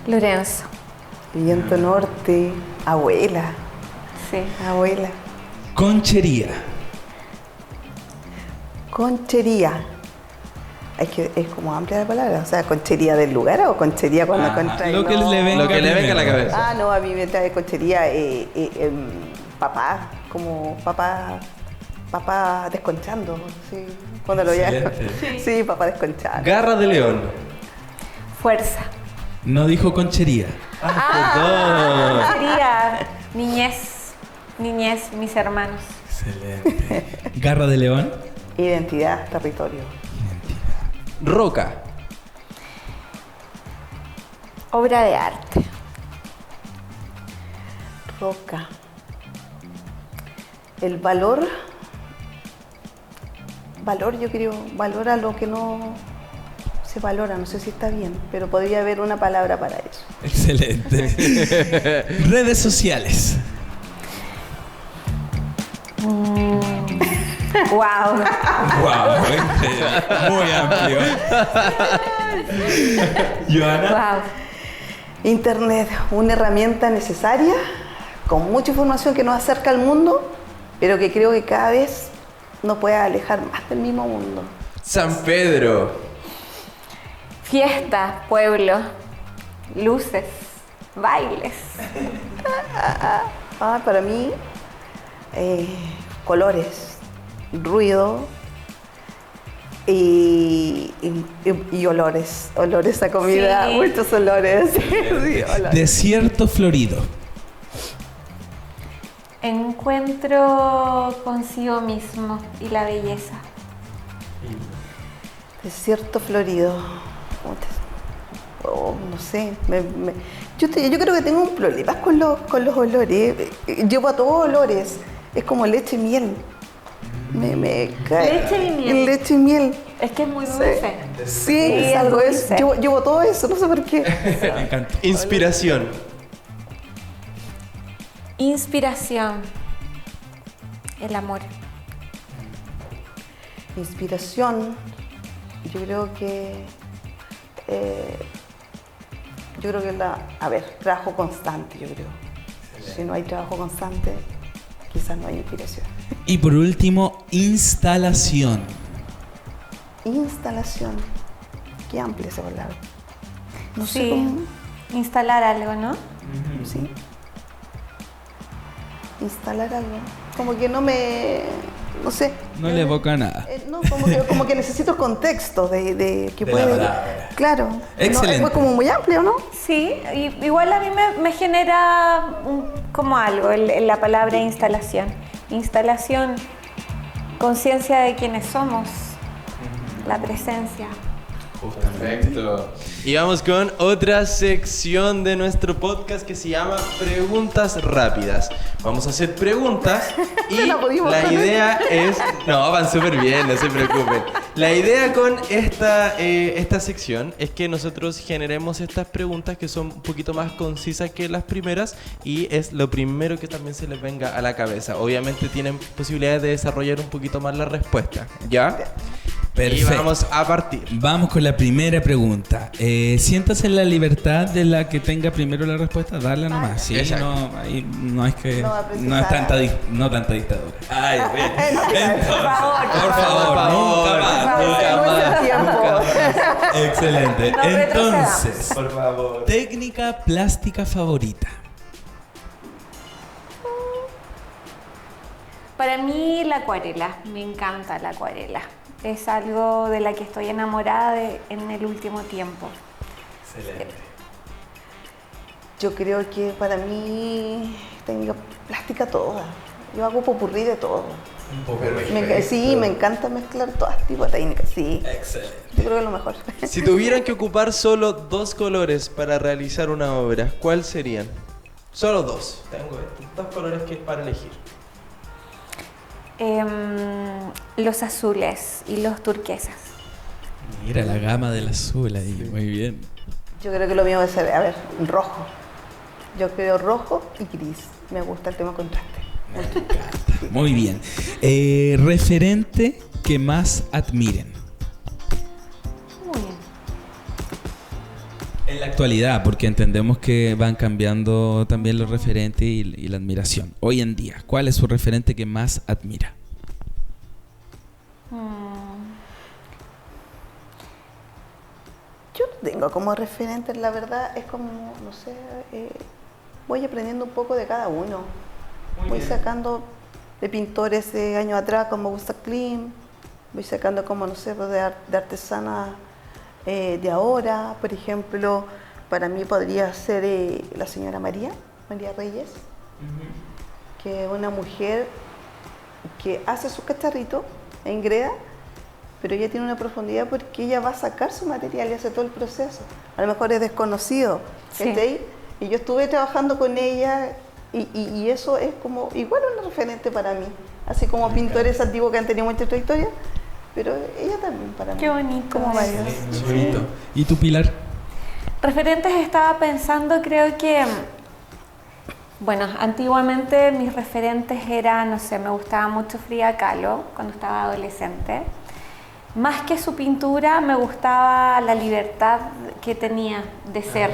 Lorenzo. Viento norte. Abuela. Sí. Abuela. Conchería. Conchería. Es como amplia la palabra. O sea, conchería del lugar o conchería cuando contrae. Lo que le venga a la cabeza. No, a mí me trae conchería papá, como papá desconchando. Sí, cuando lo llamo. Sí, papá desconchando. Garra de león. Fuerza. No dijo conchería. Sería niñez, mis hermanos. Excelente. Garra de león. Identidad, territorio. Roca. Obra de arte. Roca. El valor, yo creo, valora lo que no se valora, no sé si está bien, pero podría haber una palabra para eso. Excelente. Redes sociales. Wow. Wow, muy amplio. Joana. Wow. Internet, una herramienta necesaria, con mucha información que nos acerca al mundo, pero que creo que cada vez nos puede alejar más del mismo mundo. San Pedro. Fiesta, pueblo, luces, bailes. Para mí, colores, ruido y olores a comida, Sí. muchos olores. Sí, olores. Desierto florido. Encuentro consigo mismo y la belleza. Desierto florido. No sé. Yo creo que tengo un problema con los olores. Llevo a todos olores. Es como leche y miel. Me cae. Leche y miel. Leche y miel. Es que es muy dulce. Sí, es algo de eso. Llevo todo eso, no sé por qué. Me encanta. Inspiración. Inspiración. El amor. Inspiración, yo creo que trabajo constante, yo creo. Si no hay trabajo constante, quizás no hay inspiración. Y por último, instalación. Instalación. Qué amplia esa palabra. No sé Sí, cómo. instalar algo, ¿no? Sí. Instalar algo. Como que no me. No sé. No le evoca nada. No, como que necesito contexto de que De puede. la palabra. Claro. Excelente. No, es como muy amplio, ¿no? Sí, igual a mí me genera como algo la palabra instalación. Instalación, conciencia de quiénes somos, la presencia. Perfecto. Y vamos con otra sección de nuestro podcast que se llama Preguntas Rápidas. Vamos a hacer preguntas y No pudimos. la idea es... No, van súper bien, no se preocupen. La idea con esta sección es que nosotros generemos estas preguntas que son un poquito más concisas que las primeras y es lo primero que también se les venga a la cabeza. Obviamente tienen posibilidades de desarrollar un poquito más la respuesta, ¿ya? Perfecto. Y vamos a partir. Vamos con la primera pregunta. Siéntase en la libertad de la que tenga primero la respuesta, darla nomás. Sí, Exacto. no, ahí no es que No va a precisar. no es tanta dictadura. Ay, bien. Entonces, Por favor, por favor, nunca más, nunca no es el tiempo. Excelente. No Entonces, Por favor. técnica plástica favorita. Para mí la acuarela, me encanta la acuarela. Es algo de la que estoy enamorada en el último tiempo. Excelente. Yo creo que para mí técnica plástica toda. Yo hago popurrí de todo. Sí, me encanta mezclar todas tipos de técnicas, sí. Excelente. Yo creo que es lo mejor. Si tuvieran que ocupar solo 2 colores para realizar una obra, ¿cuáles serían? Solo 2. Tengo 2 colores que para elegir. Los azules y los turquesas. Mira la gama del azul ahí, muy bien. Yo creo que lo mío va a ser, a ver, rojo. Yo creo rojo y gris. Me gusta el tema contraste. Me encanta. Muy bien. Referente que más admiren. Muy bien. En la actualidad, porque entendemos que van cambiando también los referentes y la admiración. Hoy en día, ¿cuál es su referente que más admira? Yo no tengo como referente, la verdad, es como, no sé, voy aprendiendo un poco de cada uno. Voy sacando de pintores de años atrás como Gustav Klimt, voy sacando como, no sé, de artesanas de ahora. Por ejemplo, para mí podría ser la señora María Reyes, que es una mujer que hace sus cacharritos en greda, pero ella tiene una profundidad porque ella va a sacar su material y hace todo el proceso. A lo mejor es desconocido, Sí. ¿cachai? Y yo estuve trabajando con ella y eso es como igual un referente para mí. Así como pintores antiguos que han tenido mucha trayectoria, pero ella también para mí. Qué bonito. Como varios. Bonito. ¿Y tú, Pilar? Referentes estaba pensando, creo que, bueno, antiguamente mis referentes eran, no sé, me gustaba mucho Frida Kahlo cuando estaba adolescente. Más que su pintura, me gustaba la libertad que tenía de ser,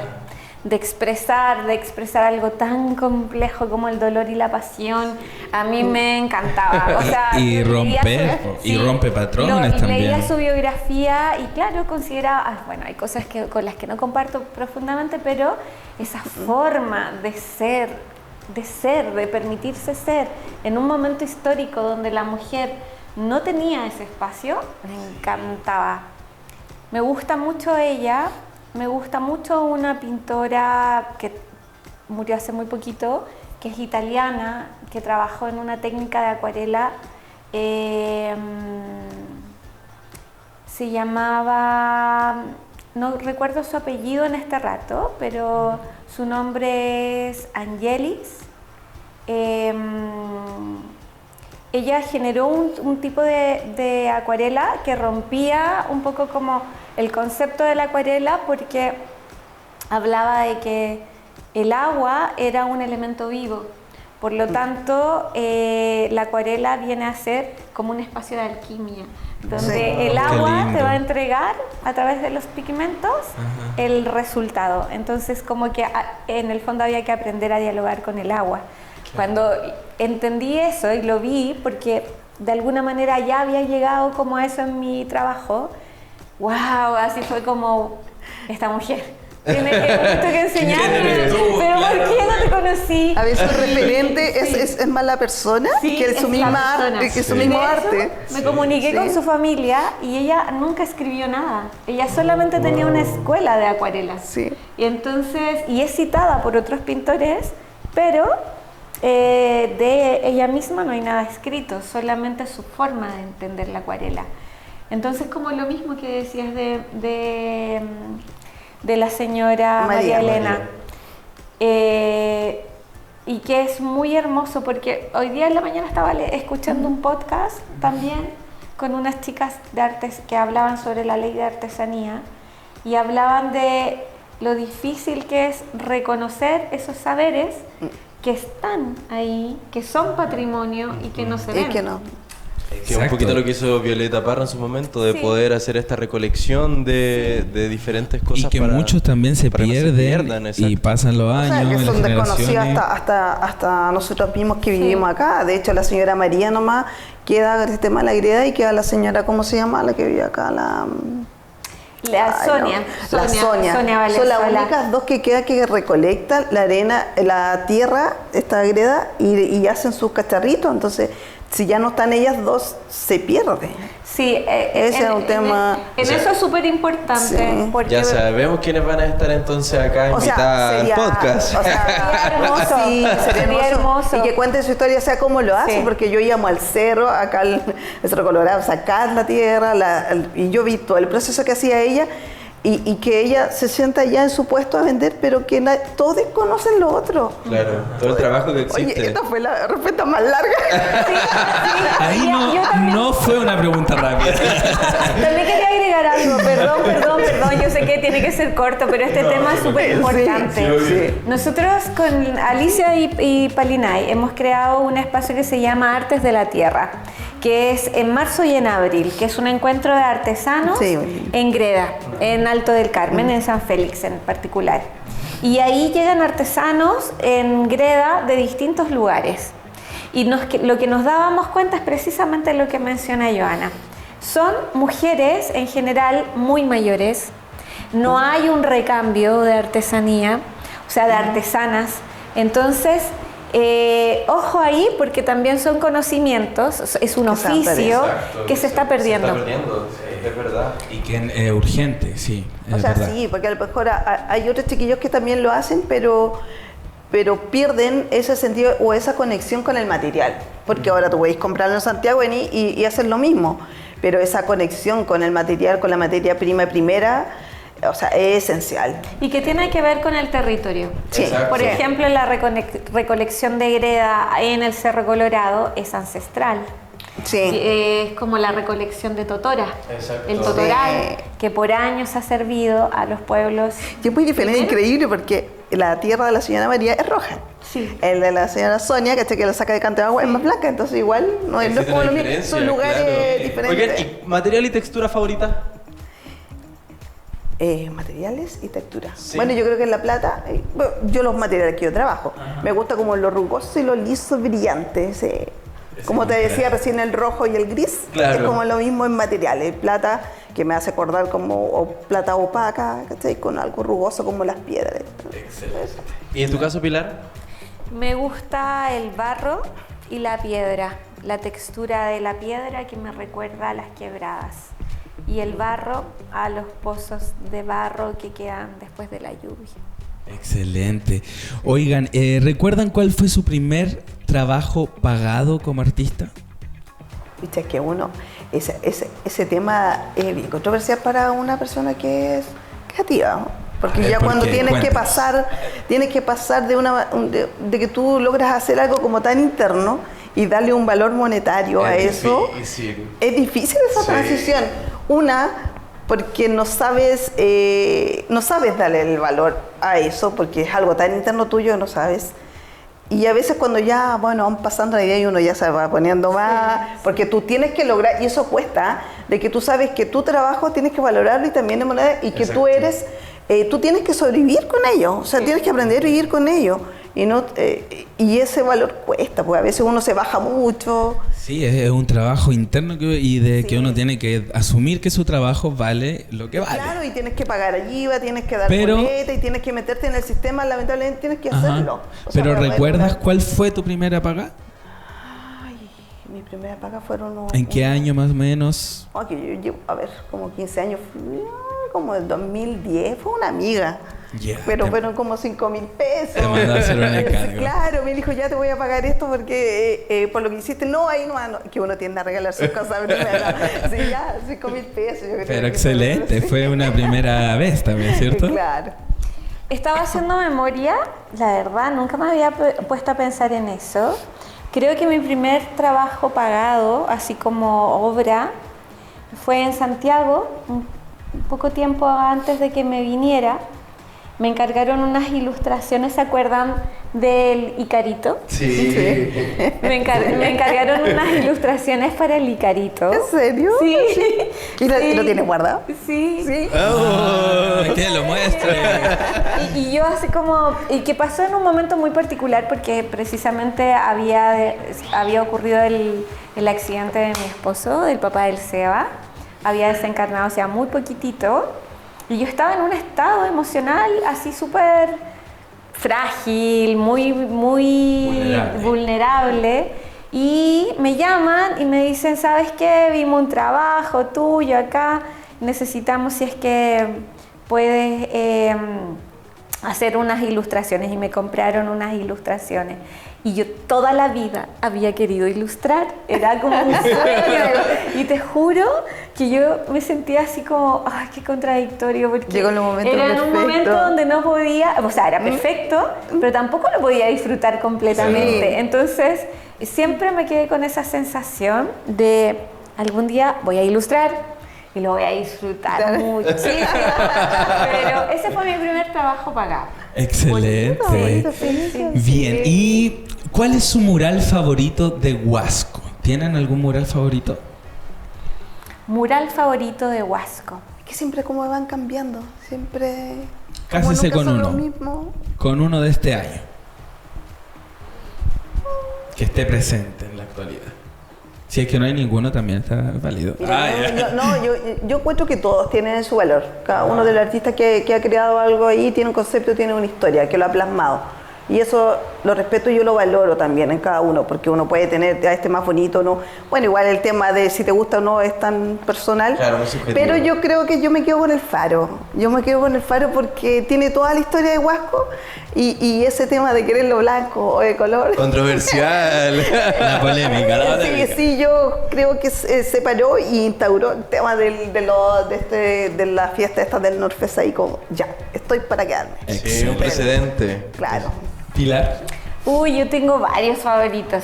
de expresar algo tan complejo como el dolor y la pasión. A mí me encantaba. O sea, Y leía rompe patrones también. Leía su biografía y claro, consideraba, bueno, hay cosas con las que no comparto profundamente, pero esa forma de ser, de permitirse ser en un momento histórico donde la mujer no tenía ese espacio, me encantaba. Me gusta mucho ella, me gusta mucho una pintora que murió hace muy poquito, que es italiana, que trabajó en una técnica de acuarela, se llamaba, no recuerdo su apellido en este rato, pero su nombre es Angelis. Ella generó un tipo de acuarela que rompía un poco como el concepto de la acuarela porque hablaba de que el agua era un elemento vivo, Por lo tanto, la acuarela viene a ser como un espacio de alquimia, donde el agua te va a entregar a través de los pigmentos el resultado. Entonces, como que en el fondo había que aprender a dialogar con el agua. Cuando entendí eso y lo vi, porque de alguna manera ya había llegado como a eso en mi trabajo, wow, así fue como esta mujer. Tiene que enseñarme, pero ¿por qué no te conocí? A veces el referente es más la persona que su misma arte, que su mismo arte. Me comuniqué con su familia y ella nunca escribió nada. Ella solamente tenía una escuela de acuarelas. Sí. Y entonces, y es citada por otros pintores, pero de ella misma no hay nada escrito, solamente su forma de entender la acuarela. Entonces, como lo mismo que decías de la señora María Elena, y que es muy hermoso porque hoy día en la mañana estaba escuchando un podcast también con unas chicas de artes que hablaban sobre la ley de artesanía y hablaban de lo difícil que es reconocer esos saberes que están ahí, que son patrimonio y que no se ven. Que no. Que un poquito lo que hizo Violeta Parra en su momento, de poder hacer esta recolección de diferentes cosas. Y que muchos también se pierden y pasan los años. O sea, que son desconocidos hasta nosotros mismos que vivimos acá. De hecho, la señora María nomás queda el tema de la greda y queda la señora, ¿cómo se llama? La que vive acá, Sonia Valenzuela. Son las únicas dos que quedan que recolectan la arena, la tierra, esta greda, y hacen sus cacharritos. Entonces, si ya no están ellas dos, se pierde. Sí, ese es un tema. Eso es súper importante. Sí. Porque ya sabemos quiénes van a estar entonces acá invitadas al podcast. Sería hermoso. Sí, sería hermoso. Y que cuenten su historia, sea cómo lo hacen, porque yo llamo al cerro, acá el Cerro Colorado, sacar la tierra, y yo vi todo el proceso que hacía ella. Y que ella se sienta ya en su puesto a vender, pero que todos desconocen lo otro. Claro, todo el trabajo que existe. Oye, esta fue la respuesta más larga. Ahí no fue una pregunta rápida. También quería agregar algo, perdón, yo sé que tiene que ser corto, pero este tema es súper importante. Sí. Nosotros con Alicia y Palinay hemos creado un espacio que se llama Artes de la Tierra, que es en marzo y en abril, que es un encuentro de artesanos en Greda, en Alto del Carmen, en San Félix en particular. Y ahí llegan artesanos en Greda de distintos lugares. Y lo que nos dábamos cuenta es precisamente lo que menciona Joana. Son mujeres en general muy mayores, no hay un recambio de artesanía, o sea, de artesanas. Entonces, ojo ahí, porque también son conocimientos, es un oficio que se está perdiendo. Es verdad. Y que es urgente, sí. O sea, sí, porque a lo mejor hay otros chiquillos que también lo hacen, pero pierden ese sentido o esa conexión con el material. Porque ahora tú podéis comprarlo en Santiago y hacer lo mismo. Pero esa conexión con el material, con la materia prima primera, o sea, es esencial. Y que tiene que ver con el territorio. Sí. Exacto. Por ejemplo, la recolección de greda en el Cerro Colorado es ancestral. Sí. Es como la recolección de totora. Exacto. El totoral, que por años ha servido a los pueblos. Y es muy diferente, increíble, porque la tierra de la señora María es roja. Sí. El de la señora Sonia, que la saca de canto de agua, es más blanca, entonces igual no es como lo mismo. Son lugares diferentes. Oigan, ¿y material y textura favorita? Materiales y textura. Sí. Bueno, yo creo que en la plata, yo los materiales que yo trabajo, me gusta como lo rugoso y lo liso, brillante. Como te decía recién, el rojo y el gris, es como lo mismo en materiales. Plata, que me hace acordar como plata opaca, ¿cachai? Con algo rugoso como las piedras. Excelente. ¿Y en tu caso, Pilar? Me gusta el barro y la piedra, la textura de la piedra que me recuerda a las quebradas. Y el barro a los pozos de barro que quedan después de la lluvia. Excelente. Oigan, ¿recuerdan cuál fue su primer trabajo pagado como artista? Viste que ese tema es bien controversial para una persona que es creativa, porque ya cuando tienes que pasar de que tú logras hacer algo como tan interno y darle un valor monetario a eso, es difícil esa transición. Porque no sabes darle el valor a eso, porque es algo tan interno tuyo, no sabes. Y a veces cuando ya, bueno, van pasando la idea y uno ya se va poniendo más, porque tú tienes que lograr, y eso cuesta, de que tú sabes que tu trabajo tienes que valorarlo y también de manera, y que tú eres, tú tienes que sobrevivir con ello, o sea, tienes que aprender a vivir con ello. Y, no, y ese valor cuesta, porque a veces uno se baja mucho. Sí, es un trabajo interno que uno tiene que asumir que su trabajo vale lo que vale. Claro, y tienes que pagar IVA, tienes que dar Pero, boleta y tienes que meterte en el sistema, lamentablemente tienes que hacerlo. O sea, Pero para ¿recuerdas poder- cuál fue tu primera paga? Ay, mi primera paga fueron unos... ¿En qué año más o menos? Que yo llevo, a ver, como 15 años, como el 2010, fue una amiga. Ya, Pero te- fueron como 5.000 pesos. Te mandó a hacer un encargo. Claro, me dijo, ya te voy a pagar esto porque por lo que hiciste, no, ahí no, que uno tiende a regalar sus cosas primero. Sí, ya, 5.000 pesos. Yo creo Pero que excelente, fue una primera vez también, ¿cierto? Claro. Estaba haciendo memoria, la verdad, nunca me había puesto a pensar en eso. Creo que mi primer trabajo pagado, así como obra, fue en Santiago, un poco tiempo antes de que me viniera. Me encargaron unas ilustraciones, ¿se acuerdan del Icarito? Sí. Me encargaron unas ilustraciones para el Icarito. ¿En serio? Sí. ¿Y lo Sí. tienes guardado? Sí. Sí. Oh, que lo muestre. Y yo así como, y que pasó en un momento muy particular porque precisamente había ocurrido el accidente de mi esposo, del papá del Seba, había desencarnado hacía muy poquitito y yo estaba en un estado emocional así súper frágil, muy vulnerable. Y me llaman y me dicen, ¿sabes qué? Vimos un trabajo tuyo acá, necesitamos si es que puedes hacer unas ilustraciones. Y me compraron unas ilustraciones. Y yo toda la vida había querido ilustrar, era como un sueño. Y te juro que yo me sentía así como, ay, qué contradictorio, porque Llegó el momento era en un perfecto. momento donde no podía, o sea, era perfecto, pero tampoco lo podía disfrutar completamente. Sí. Entonces, siempre me quedé con esa sensación de algún día voy a ilustrar y lo voy a disfrutar muchísimo. Pero ese fue mi primer trabajo pagado. Excelente. Bonito, sí. Bien, ¿y cuál es su mural favorito de Huasco? ¿Tienen algún mural favorito? Mural favorito de Huasco. Que siempre como van cambiando, siempre... Cásese como con nunca son uno. lo mismo. Con uno de este año. Que esté presente en la actualidad. Si es que no hay ninguno, también está válido. Mira, yo encuentro que todos tienen su valor. Cada uno de los artistas que ha creado algo ahí tiene un concepto, tiene una historia, que lo ha plasmado. Y eso lo respeto y yo lo valoro también en cada uno, porque uno puede tener a este más bonito, ¿no? Bueno, igual el tema de si te gusta o no es tan personal. Claro, muy subjetivo. Pero yo creo que yo me quedo con el Faro. Yo me quedo con el Faro porque tiene toda la historia de Huasco y ese tema de quererlo blanco o de color. Controversial. La polémica, la polémica. Sí, yo creo que se paró y instauró el tema de la fiesta esta del Norfest ahí como, ya, estoy para quedarme. Sí, un precedente. Claro. Pilar. Uy, yo tengo varios favoritos.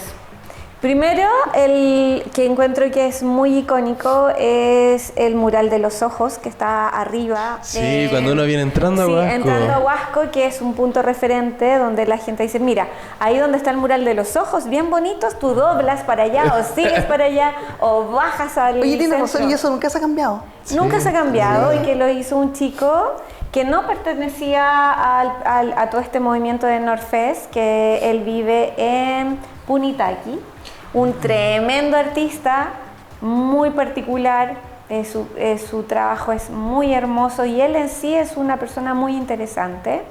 Primero, el que encuentro que es muy icónico es el mural de los ojos que está arriba. Sí, cuando uno viene entrando a Sí, Huasco. entrando a Huasco, que es un punto referente donde la gente dice, mira, ahí donde está el mural de los ojos, bien bonitos, tú doblas para allá o sigues para allá o bajas al Oye, tienes centro. razón, y eso nunca se ha cambiado. Nunca se ha cambiado y que lo hizo un chico que no pertenecía a todo este movimiento de Norfest, que él vive en Punitaqui, un tremendo artista, muy particular, su trabajo es muy hermoso y él en sí es una persona muy interesante.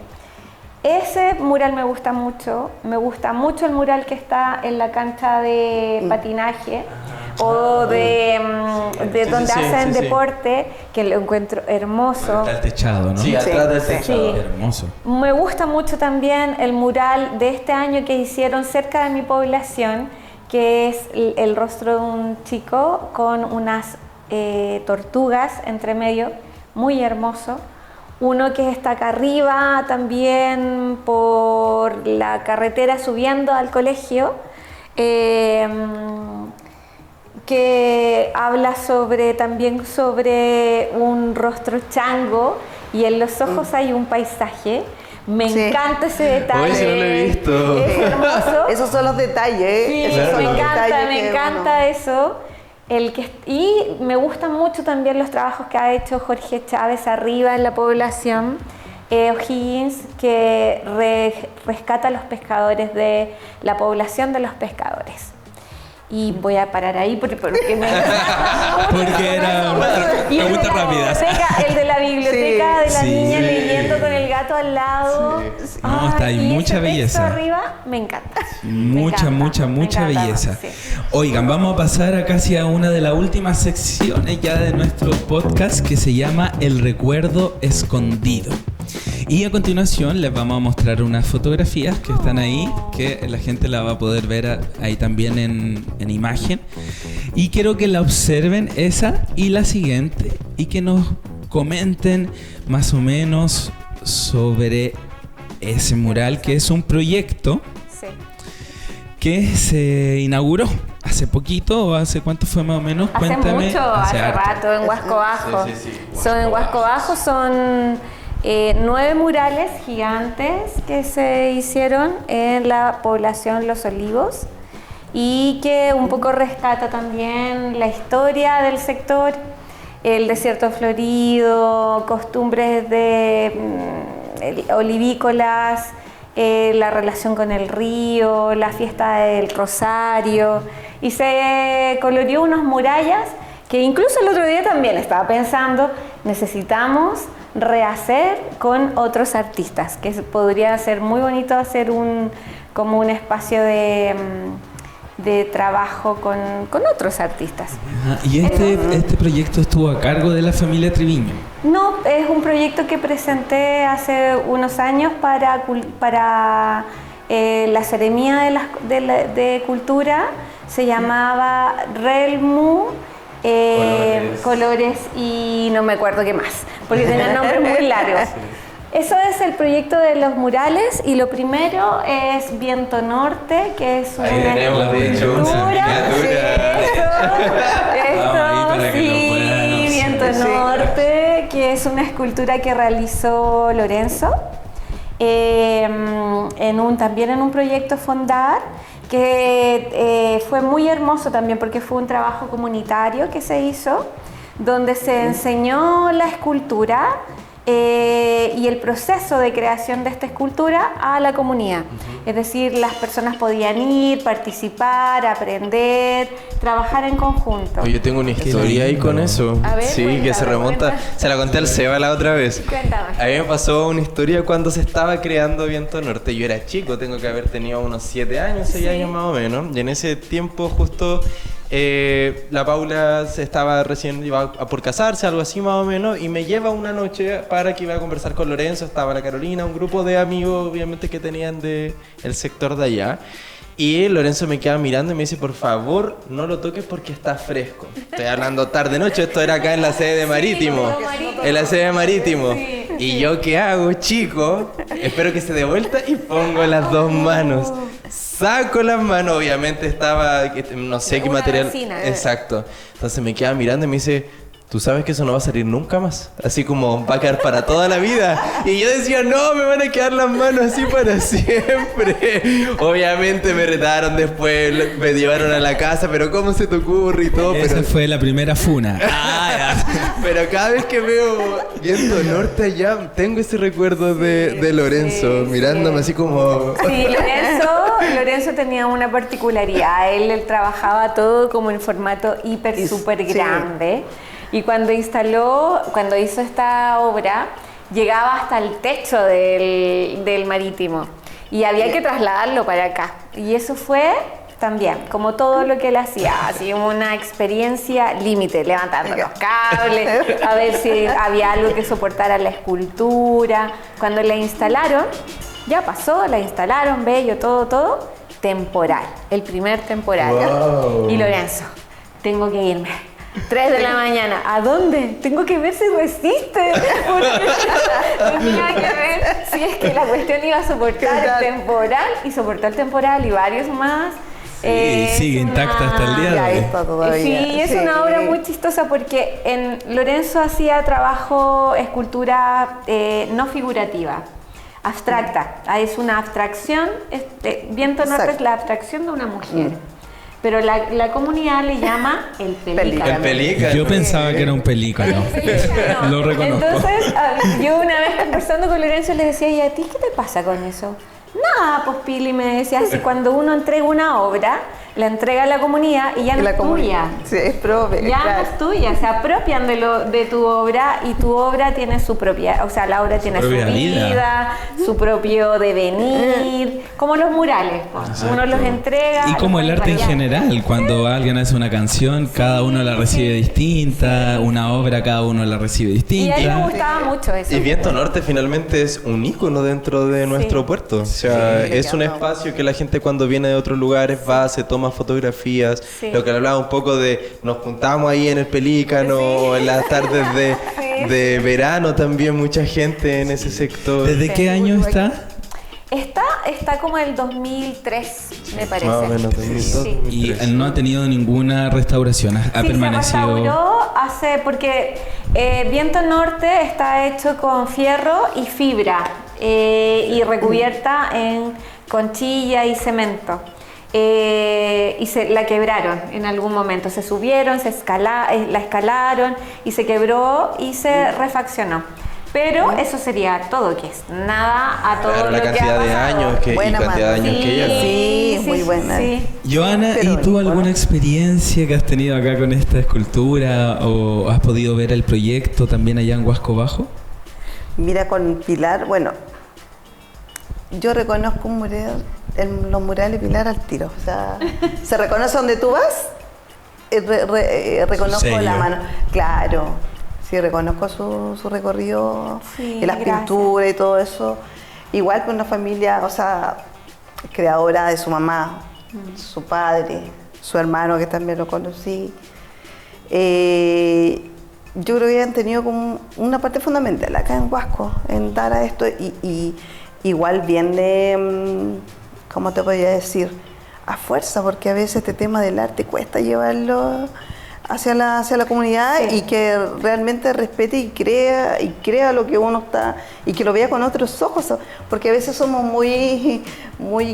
Ese mural me gusta mucho el mural que está en la cancha de patinaje o de donde hacen deporte, que lo encuentro hermoso. Está el techado, ¿no? Sí, atrás del techado. Sí. Hermoso. Me gusta mucho también el mural de este año que hicieron cerca de mi población, que es el rostro de un chico con unas tortugas entre medio, muy hermoso. Uno que está acá arriba también por la carretera subiendo al colegio, que habla también sobre un rostro chango y en los ojos hay un paisaje. Me Sí. encanta ese detalle. Oye, ese no lo he visto. Es hermoso Esos son los detalles. Sí, Esos son me los encanta, detalles me que encanta uno- eso. Y me gustan mucho también los trabajos que ha hecho Jorge Chávez arriba en la población, O'Higgins, que rescata a los pescadores de la población de los pescadores. Y voy a parar ahí porque me Porque era Y el de preguntas la rápidas. biblioteca, el de la biblioteca de la Sí. niña Sí. leyendo con el gato al lado. No, está ahí y mucha ese texto belleza. arriba me encanta. Mucha, Me encanta, me mucha encanta, belleza. sí. Oigan, vamos a pasar a casi a una de las últimas secciones ya de nuestro podcast que se llama El Recuerdo Escondido. Y a continuación les vamos a mostrar unas fotografías que están ahí, que la gente la va a poder ver ahí también en imagen. Y quiero que la observen esa y la siguiente y que nos comenten más o menos sobre ese mural, que es un proyecto Sí. que se inauguró hace poquito, o hace cuánto fue más o menos. Hace Cuéntame. mucho, hace harto. rato en Huasco Bajo. Sí, sí, sí. Son en Huasco Bajo son 9 murales gigantes que se hicieron en la población Los Olivos y que un poco rescata también la historia del sector, el desierto florido, costumbres de olivícolas, la relación con el río, la fiesta del Rosario, y se coloreó unas murallas que incluso el otro día también estaba pensando, necesitamos rehacer con otros artistas, que podría ser muy bonito hacer como un espacio de trabajo con otros artistas. Ajá, y este proyecto estuvo a cargo de la familia Triviño. No, es un proyecto que presenté hace unos años para la Seremía de Cultura, se llamaba Relmu, Colores y no me acuerdo qué más, porque tenían nombres muy largos. Eso es el proyecto de los murales y lo primero es Viento Norte, que es una tenemos, de hecho, una escultura. miniatura. Esto, para que lo puedan sí, Viento observar. Norte, que es una escultura que realizó Lorenzo, también en un proyecto Fondar, que fue muy hermoso también porque fue un trabajo comunitario que se hizo, donde se enseñó la escultura y el proceso de creación de esta escultura a la comunidad. Es decir, las personas podían ir, participar, aprender, trabajar en conjunto. Oye, yo tengo una historia ahí con eso. A ver, sí, cuéntame, que se remonta. cuéntame. Se la conté al Seba la otra vez. Cuéntame. A mí me pasó una historia cuando se estaba creando Viento Norte. Yo era chico, tengo que haber tenido unos 7 años, 6 años más o menos. Y en ese tiempo justo la Paula iba por casarse, algo así más o menos, y me lleva una noche para que iba a conversar con Lorenzo, estaba la Carolina, un grupo de amigos obviamente que tenían del sector de allá. Y Lorenzo me queda mirando y me dice, por favor, no lo toques porque está fresco. Estoy hablando tarde-noche, esto era acá en la sede de Marítimo. En la sede de Marítimo. Y yo, ¿qué hago, chico? Espero que se dé vuelta y pongo las dos manos. Saco las manos, obviamente estaba, no sé qué Una material. resina. Exacto. Entonces me queda mirando y me dice, tú sabes que eso no va a salir nunca más. Así como va a quedar para toda la vida. Y yo decía, no, me van a quedar las manos así para siempre. Obviamente me retaron después, me llevaron a la casa, pero ¿cómo se te ocurre y todo? Esa Pero, fue la primera funa. pero cada vez que veo Viento Norte allá, tengo ese recuerdo de Lorenzo, sí, mirándome así como... Sí, Lorenzo tenía una particularidad. Él trabajaba todo como en formato hiper, súper sí. grande. Y cuando hizo esta obra, llegaba hasta el techo del Marítimo. Y había que trasladarlo para acá. Y eso fue también, como todo lo que él hacía, así una experiencia límite, levantando los cables, a ver si había algo que soportara la escultura. Cuando la instalaron, ya pasó, la instalaron, bello, todo, temporal, el primer temporal. Wow. Y Lorenzo, tengo que irme. 3 de la mañana, ¿a dónde? Tengo que ver si resiste. Porque tenía que ver si es que la cuestión iba a soportar el temporal, y soportó el temporal y varios más. Sigue intacta hasta el día de Ya hoy. está todavía. Sí, es una obra muy chistosa porque Lorenzo hacía escultura no figurativa. abstracta. Es una abstracción, viento norte es la abstracción de una mujer. Pero la comunidad le llama el pelícano. El pelícano. Yo pensaba que era un pelícano. Lo reconozco. Entonces, yo una vez conversando con Lorenzo le decía, ¿y a ti qué te pasa con eso? Nada, pues Pili me decía, así cuando uno entrega una obra, la entrega a la comunidad y ya no es tuya. Sí, es propia. Ya no es tuya, se apropian de tu obra y tu obra tiene su propia, o sea, la obra tiene su vida, su propio devenir, como los murales, pues. Uno los entrega. Y como el arte en general, cuando alguien hace una canción, cada uno la recibe distinta, una obra cada uno la recibe distinta. Y a mí me gustaba mucho eso. Y Viento Norte finalmente es un ícono dentro de nuestro puerto. O sea, es un espacio que la gente cuando viene de otros lugares va, se toma fotografías. Lo que hablaba un poco de nos juntamos ahí en el Pelícano, o en las tardes de verano también, mucha gente en ese sector. ¿Desde qué año está? Está como el 2003, me parece. Más o menos, 2002, Sí. Y no ha tenido ninguna restauración, ha permanecido. Se restauró porque Viento Norte está hecho con fierro y fibra y recubierta en conchilla y cemento. Y la quebraron en algún momento, se subieron, la escalaron y se quebró y se refaccionó. Pero eso sería todo, que es nada a todo la lo que ha cantidad de pasado. años y cantidad de años que lleva. Sí, muy buena. Sí. Joana, ¿y tú alguna experiencia que has tenido acá con esta escultura o has podido ver el proyecto también allá en Huasco Bajo? Mira, con Pilar, bueno, yo reconozco los murales de Pilar al tiro. O sea, se reconoce donde tú vas, reconozco la mano. Claro, sí, reconozco su recorrido, y las pinturas y todo eso. Igual con una familia, o sea, creadora de su mamá, su padre, su hermano, que también lo conocí. Yo creo que han tenido como una parte fundamental acá en Huasco, en dar a esto, y igual viene, ¿cómo te podría decir? A fuerza, porque a veces este tema del arte cuesta llevarlo hacia la comunidad, y que realmente respete y crea lo que uno está, y que lo vea con otros ojos, porque a veces somos muy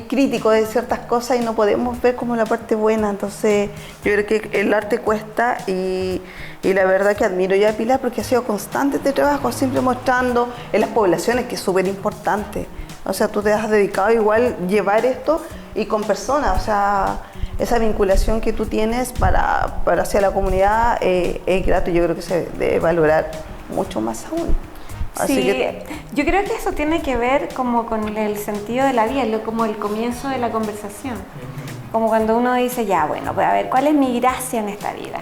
críticos de ciertas cosas y no podemos ver como la parte buena. Entonces yo creo que el arte cuesta, y la verdad que admiro ya a Pilar porque ha sido constante este trabajo, siempre mostrando en las poblaciones, que es súper importante. O sea, tú te has dedicado igual a llevar esto y con personas, o sea, esa vinculación que tú tienes para hacia la comunidad es grato, y yo creo que se debe valorar mucho más aún. Así que yo creo que eso tiene que ver como con el sentido de la vida, como el comienzo de la conversación. Como cuando uno dice, ya, bueno, pues a ver, ¿cuál es mi gracia en esta vida?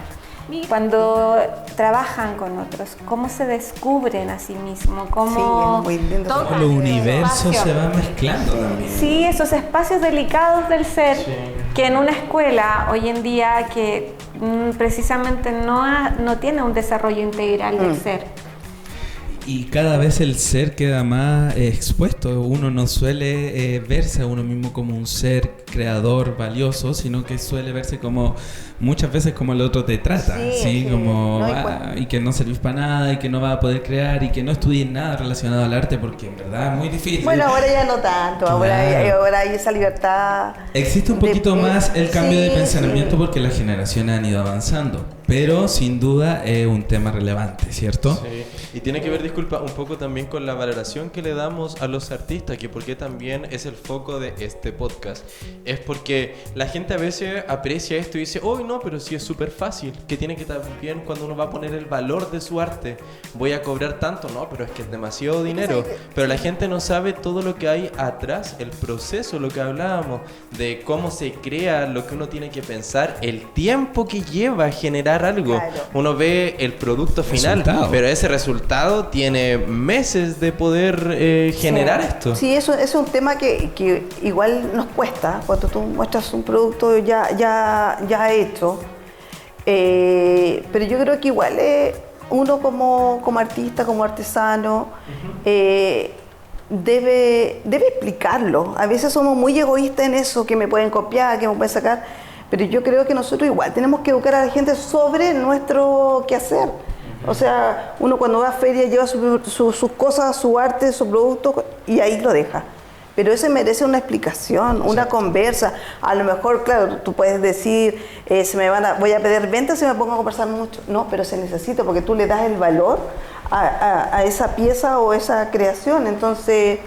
Cuando trabajan con otros, cómo se descubren a sí mismos, cómo sí, es muy lindo. tocan Los universos espacio. se van mezclando también. Sí, esos espacios delicados del ser, que en una escuela hoy en día que precisamente no tiene un desarrollo integral del ser. Y cada vez el ser queda más expuesto. Uno no suele verse a uno mismo como un ser creador valioso, sino que suele verse como muchas veces como el otro te trata, ¿sí? Como y que no servís para nada, y que no vas a poder crear, y que no estudies nada relacionado al arte, porque en verdad es muy difícil. bueno, ahora ya no tanto, Claro. ahora hay esa libertad. Existe un poquito más el cambio de pensamiento porque las generaciones han ido avanzando, pero sin duda es un tema relevante, ¿cierto? Sí. Y tiene que ver, disculpa, un poco también con la valoración que le damos a los artistas, que porque también es el foco de este podcast. Es porque la gente a veces aprecia esto y dice, oh, no, pero sí es súper fácil, que tiene que también cuando uno va a poner el valor de su arte, voy a cobrar tanto, no, pero es que es demasiado dinero. Pero la gente no sabe todo lo que hay atrás, el proceso, lo que hablábamos, de cómo se crea, lo que uno tiene que pensar, el tiempo que lleva generar algo. Claro. Uno ve el producto final, pero ese resultado tiene meses de poder generar esto. Sí, eso es un tema que igual nos cuesta cuando tú muestras un producto ya hecho. Pero yo creo que igual uno como artista, como artesano, debe explicarlo. A veces somos muy egoístas en eso, que me pueden copiar, que me pueden sacar. Pero yo creo que nosotros igual tenemos que educar a la gente sobre nuestro quehacer. O sea, uno cuando va a feria lleva sus cosas, su arte, su producto y ahí lo deja. Pero ese merece una explicación, una conversa. A lo mejor, claro, tú puedes decir, voy a pedir ventas y me pongo a conversar mucho. No, pero se necesita porque tú le das el valor a esa pieza o esa creación. Entonces,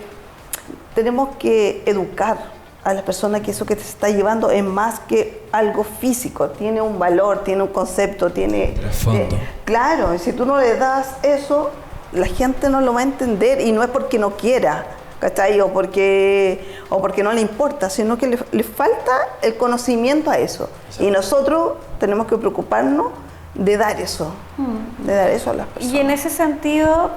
tenemos que educar a las personas que eso que te está llevando es más que algo físico, tiene un valor, tiene un concepto, tiene... claro, y si tú no le das eso, la gente no lo va a entender y no es porque no quiera, ¿cachai? O porque no le importa, sino que le falta el conocimiento a eso. Y nosotros tenemos que preocuparnos de dar eso, a las personas. Y en ese sentido,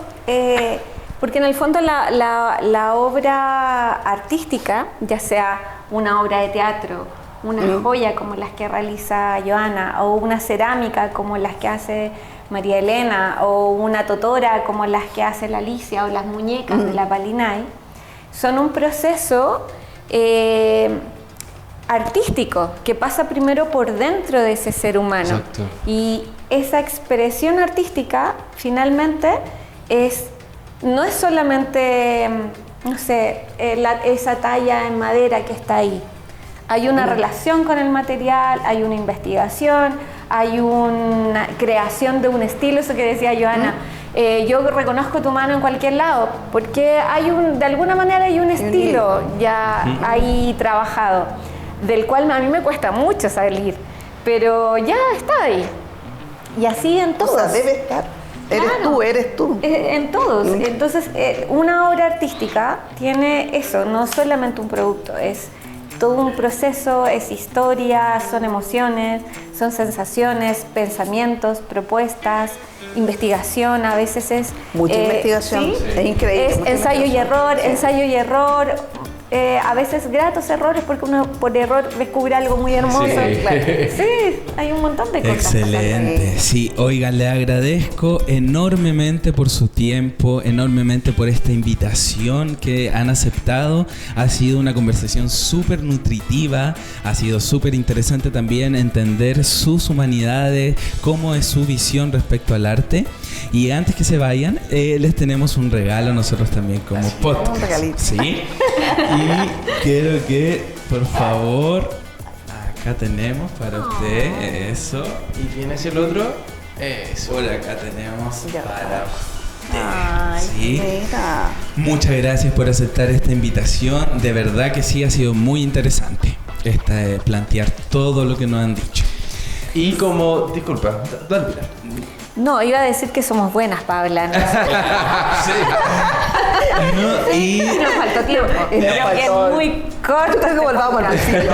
porque en el fondo la obra artística, ya sea una obra de teatro, una joya como las que realiza Joana, o una cerámica como las que hace María Elena, o una totora como las que hace la Alicia, o las muñecas de la Palinay, son un proceso artístico que pasa primero por dentro de ese ser humano. Exacto. Y esa expresión artística finalmente no es solamente, no sé, esa talla en madera que está ahí. Hay una relación con el material, hay una investigación, hay una creación de un estilo, eso que decía Joana. Yo reconozco tu mano en cualquier lado, porque de alguna manera hay un estilo ya ahí trabajado, del cual a mí me cuesta mucho salir, pero ya está ahí. Y así en todos. O sea, debe estar. Eres tú. En todos. Entonces, una obra artística tiene eso, no solamente un producto, es todo un proceso, es historia, son emociones, son sensaciones, pensamientos, propuestas, investigación, a veces es... Mucha investigación, ¿sí? Es increíble. Es ensayo y error, a veces gratos errores porque uno por error descubre algo muy hermoso. Sí. Claro. Sí, hay un montón de cosas. Excelente. Sí, oigan, le agradezco enormemente por su tiempo, enormemente por esta invitación que han aceptado. Ha sido una conversación súper nutritiva, ha sido súper interesante también entender sus humanidades, cómo es su visión respecto al arte. Y antes que se vayan, les tenemos un regalo nosotros también como podcast. Un regalito. Sí. Y quiero que, por favor, acá tenemos para usted eso. ¿Y quién es el otro? Eso. Por acá tenemos Ya. para Ay, usted. Sí. mira. Muchas gracias por aceptar esta invitación. De verdad que sí, ha sido muy interesante plantear todo lo que nos han dicho. Y como... Disculpa, dale, mira. No, iba a decir que somos buenas para hablar. Y Nos faltó tiempo. Creo que es muy corto. Que volvamos al principio.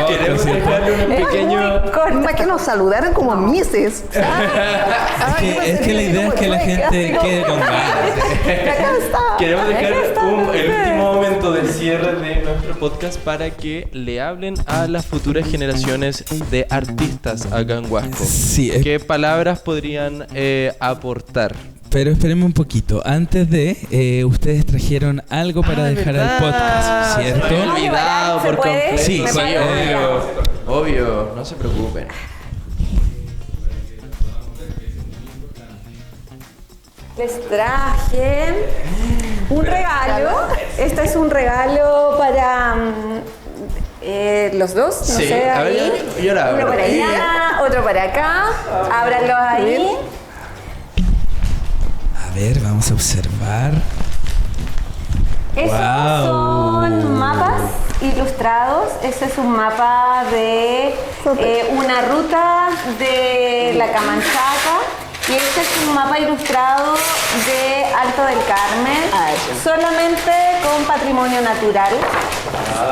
Queremos dejarle un pequeño... Más que nos saludaran como Mises. es que la idea es que la gente quede con ganas. Acá está. Queremos dejar el último momento del cierre de nuestro podcast para que le hablen a las futuras generaciones de artistas acá en Huasco. Sí, ¿Qué palabras podrían aportar? pero esperemos un poquito. Antes de, ustedes trajeron algo para dejar al podcast, ¿cierto? Se me había olvidado ¿Se por puede? completo. Sí, ¿Me sí, puede? obvio, no se preocupen. Les traje un regalo. Este es un regalo para los dos. No Sí, sé, a ver, ahí. yo la abro. Uno para allá, otro para acá. Ábranlos ahí. A ver, vamos a observar. Esos Wow. son mapas ilustrados. Este es un mapa de una ruta de la Camanchaca. Y este es un mapa ilustrado de Alto del Carmen, solamente con patrimonio natural.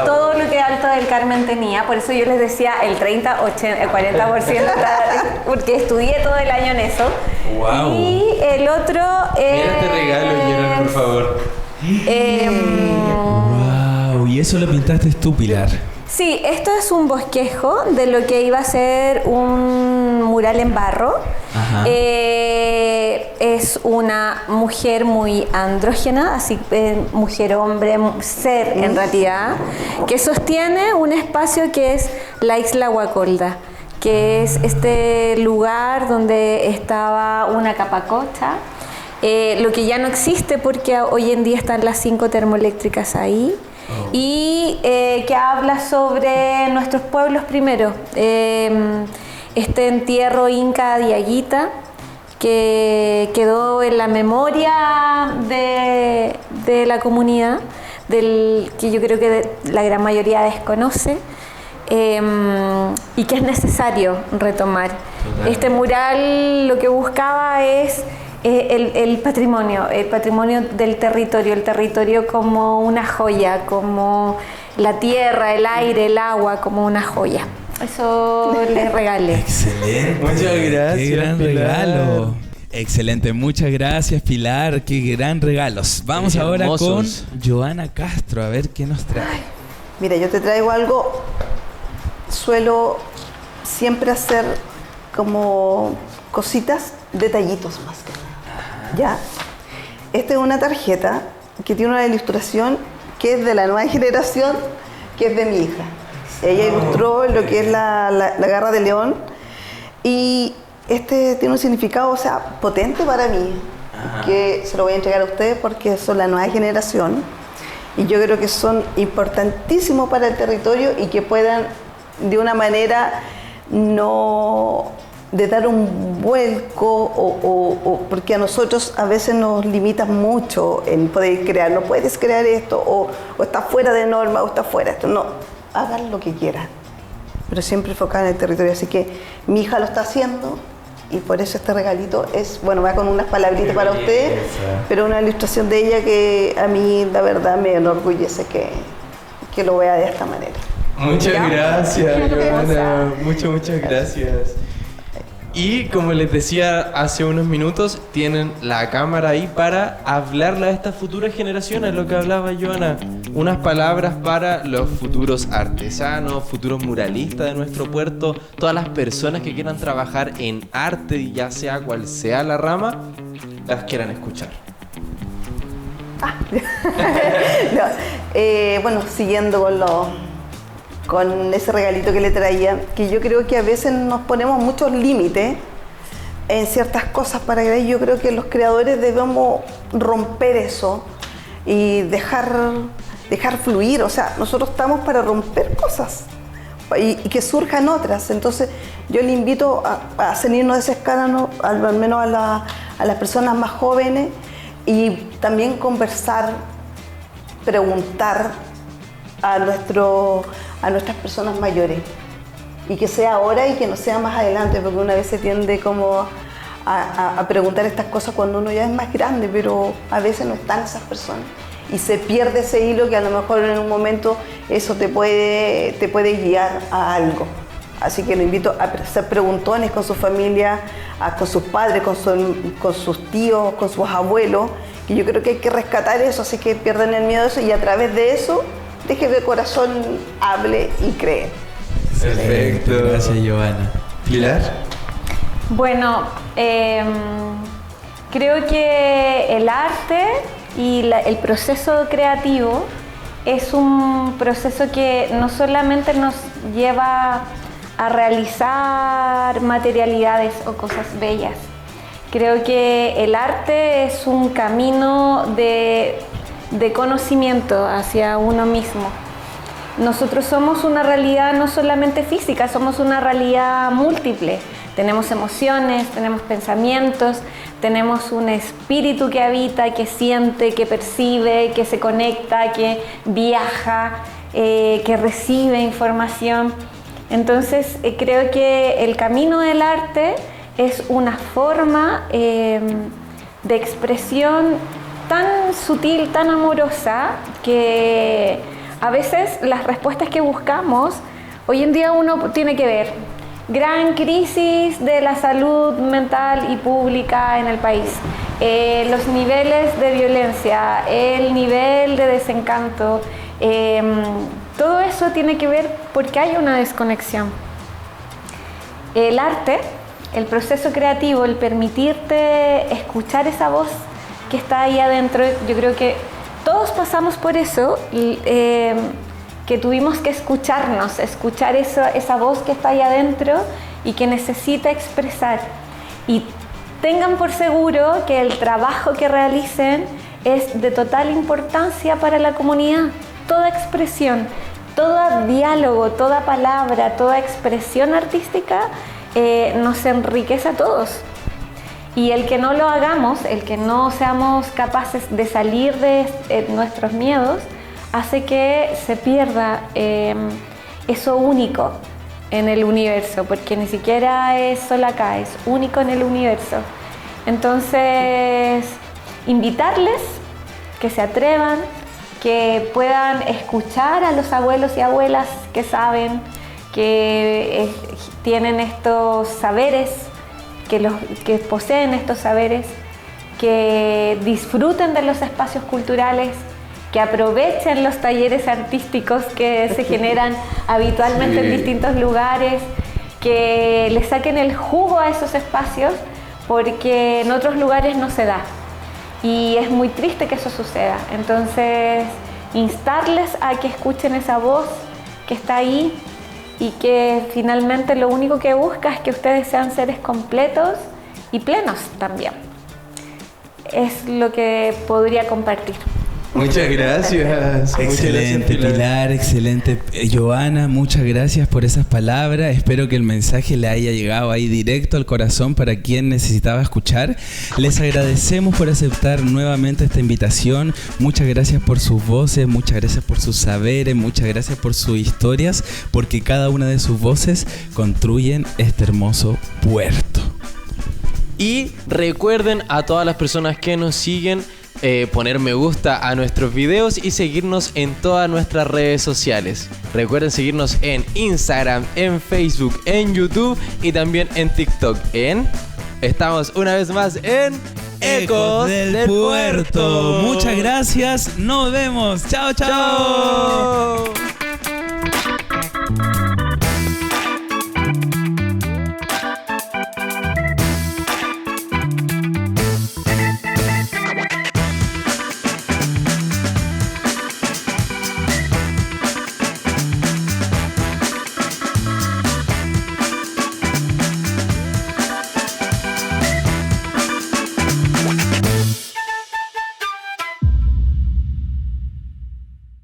Todo lo que Alto del Carmen tenía, por eso yo les decía el 30, 80, el 40%, porque estudié todo el año en eso. Wow. Y el otro es... Mira este regalo, Gerard, por favor. Wow, y eso lo pintaste tú, Pilar. Sí, esto es un bosquejo de lo que iba a ser un mural en barro. Ajá. Es una mujer muy andrógena, así mujer-hombre, ser en realidad, que sostiene un espacio que es la isla Guacolda, que es este lugar donde estaba una capacocha, lo que ya no existe porque hoy en día están las 5 termoeléctricas ahí. Y que habla sobre nuestros pueblos primero, este entierro inca de Aguita, que quedó en la memoria de la comunidad, que yo creo que la gran mayoría desconoce, y que es necesario retomar. Este mural lo que buscaba es el patrimonio del territorio, el territorio como una joya, como la tierra, el aire, el agua, como una joya. Eso les regalé. Excelente. Muchas gracias, Qué gran Pilar. regalo. Excelente, muchas gracias, Pilar. Qué gran regalos. Vamos Qué ahora hermosos. con Joana Castro, a ver qué nos trae. Mira, yo te traigo algo, suelo siempre hacer como cositas, detallitos más que nada. ¿Ya? Esta es una tarjeta que tiene una ilustración que es de la nueva generación, que es de mi hija. Ella ilustró lo que es la garra de león y este tiene un significado, o sea, potente para mí, que se lo voy a entregar a ustedes porque son la nueva generación y yo creo que son importantísimos para el territorio y que puedan de una manera no de dar un vuelco o porque a nosotros a veces nos limitan mucho en poder crear, no puedes crear esto o está fuera de norma o está fuera esto, no, hagan lo que quieran, pero siempre enfocado en el territorio, así que mi hija lo está haciendo y por eso este regalito es, bueno, va con unas palabritas para ustedes, pero una ilustración de ella que a mí la verdad me enorgullece que lo vea de esta manera. Muchas Ya. gracias, Joana. Muchas gracias. Y como les decía hace unos minutos, tienen la cámara ahí para hablarle a estas futuras generaciones, lo que hablaba Joana. Unas palabras para los futuros artesanos, futuros muralistas de nuestro puerto, todas las personas que quieran trabajar en arte, ya sea cual sea la rama, las quieran escuchar. No, bueno, siguiendo con ese regalito que le traía, que yo creo que a veces nos ponemos muchos límites en ciertas cosas para crear. Yo creo que los creadores debemos romper eso y dejar fluir. O sea, nosotros estamos para romper cosas y que surjan otras. Entonces, yo le invito a salirnos de esa escala, ¿no? al menos a las personas más jóvenes, y también conversar, preguntar a nuestras personas mayores, y que sea ahora y que no sea más adelante, porque una vez se tiende como a preguntar estas cosas cuando uno ya es más grande, pero a veces no están esas personas y se pierde ese hilo que a lo mejor en un momento eso te puede guiar a algo. Así que lo invito a hacer preguntones con su familia, con sus padres, con sus tíos, con sus abuelos, y yo creo que hay que rescatar eso, así que pierdan el miedo a eso y a través de eso deje que el corazón hable y cree. Perfecto. Gracias, Joana. Pilar. Bueno, creo que el arte y el proceso creativo es un proceso que no solamente nos lleva a realizar materialidades o cosas bellas. Creo que el arte es un camino de conocimiento hacia uno mismo. Nosotros somos una realidad no solamente física, somos una realidad múltiple. Tenemos emociones, tenemos pensamientos, tenemos un espíritu que habita, que siente, que percibe, que se conecta, que viaja, que recibe información. Entonces, creo que el camino del arte es una forma de expresión tan sutil, tan amorosa, que a veces las respuestas que buscamos, hoy en día uno tiene que ver gran crisis de la salud mental y pública en el país, los niveles de violencia, el nivel de desencanto, todo eso tiene que ver porque hay una desconexión. El arte, el proceso creativo, el permitirte escuchar esa voz que está ahí adentro, yo creo que todos pasamos por eso, que tuvimos que escucharnos, escuchar esa voz que está ahí adentro y que necesita expresar. Y tengan por seguro que el trabajo que realicen es de total importancia para la comunidad. Toda expresión, todo diálogo, toda palabra, toda expresión artística nos enriquece a todos. Y el que no lo hagamos, el que no seamos capaces de salir de nuestros miedos, hace que se pierda eso único en el universo, porque ni siquiera es solo acá, es único en el universo. Entonces, invitarles que se atrevan, que puedan escuchar a los abuelos y abuelas que saben, que tienen estos saberes, que poseen estos saberes, que disfruten de los espacios culturales, que aprovechen los talleres artísticos que se generan habitualmente en distintos lugares, que le saquen el jugo a esos espacios, porque en otros lugares no se da. Y es muy triste que eso suceda. Entonces, instarles a que escuchen esa voz que está ahí y que finalmente lo único que busca es que ustedes sean seres completos y plenos también. Es lo que podría compartir. Muchas gracias. Excelente, Pilar, excelente. Joana, muchas gracias por esas palabras. Espero que el mensaje le haya llegado ahí directo al corazón para quien necesitaba escuchar. Les agradecemos por aceptar nuevamente esta invitación. Muchas gracias por sus voces, muchas gracias por sus saberes, muchas gracias por sus historias, porque cada una de sus voces construyen este hermoso puerto. Y recuerden a todas las personas que nos siguen poner me gusta a nuestros videos y seguirnos en todas nuestras redes sociales. Recuerden seguirnos en Instagram, en Facebook, en YouTube y también en TikTok. Estamos una vez más en Ecos del Puerto. Muchas gracias. Nos vemos. Chao, chao.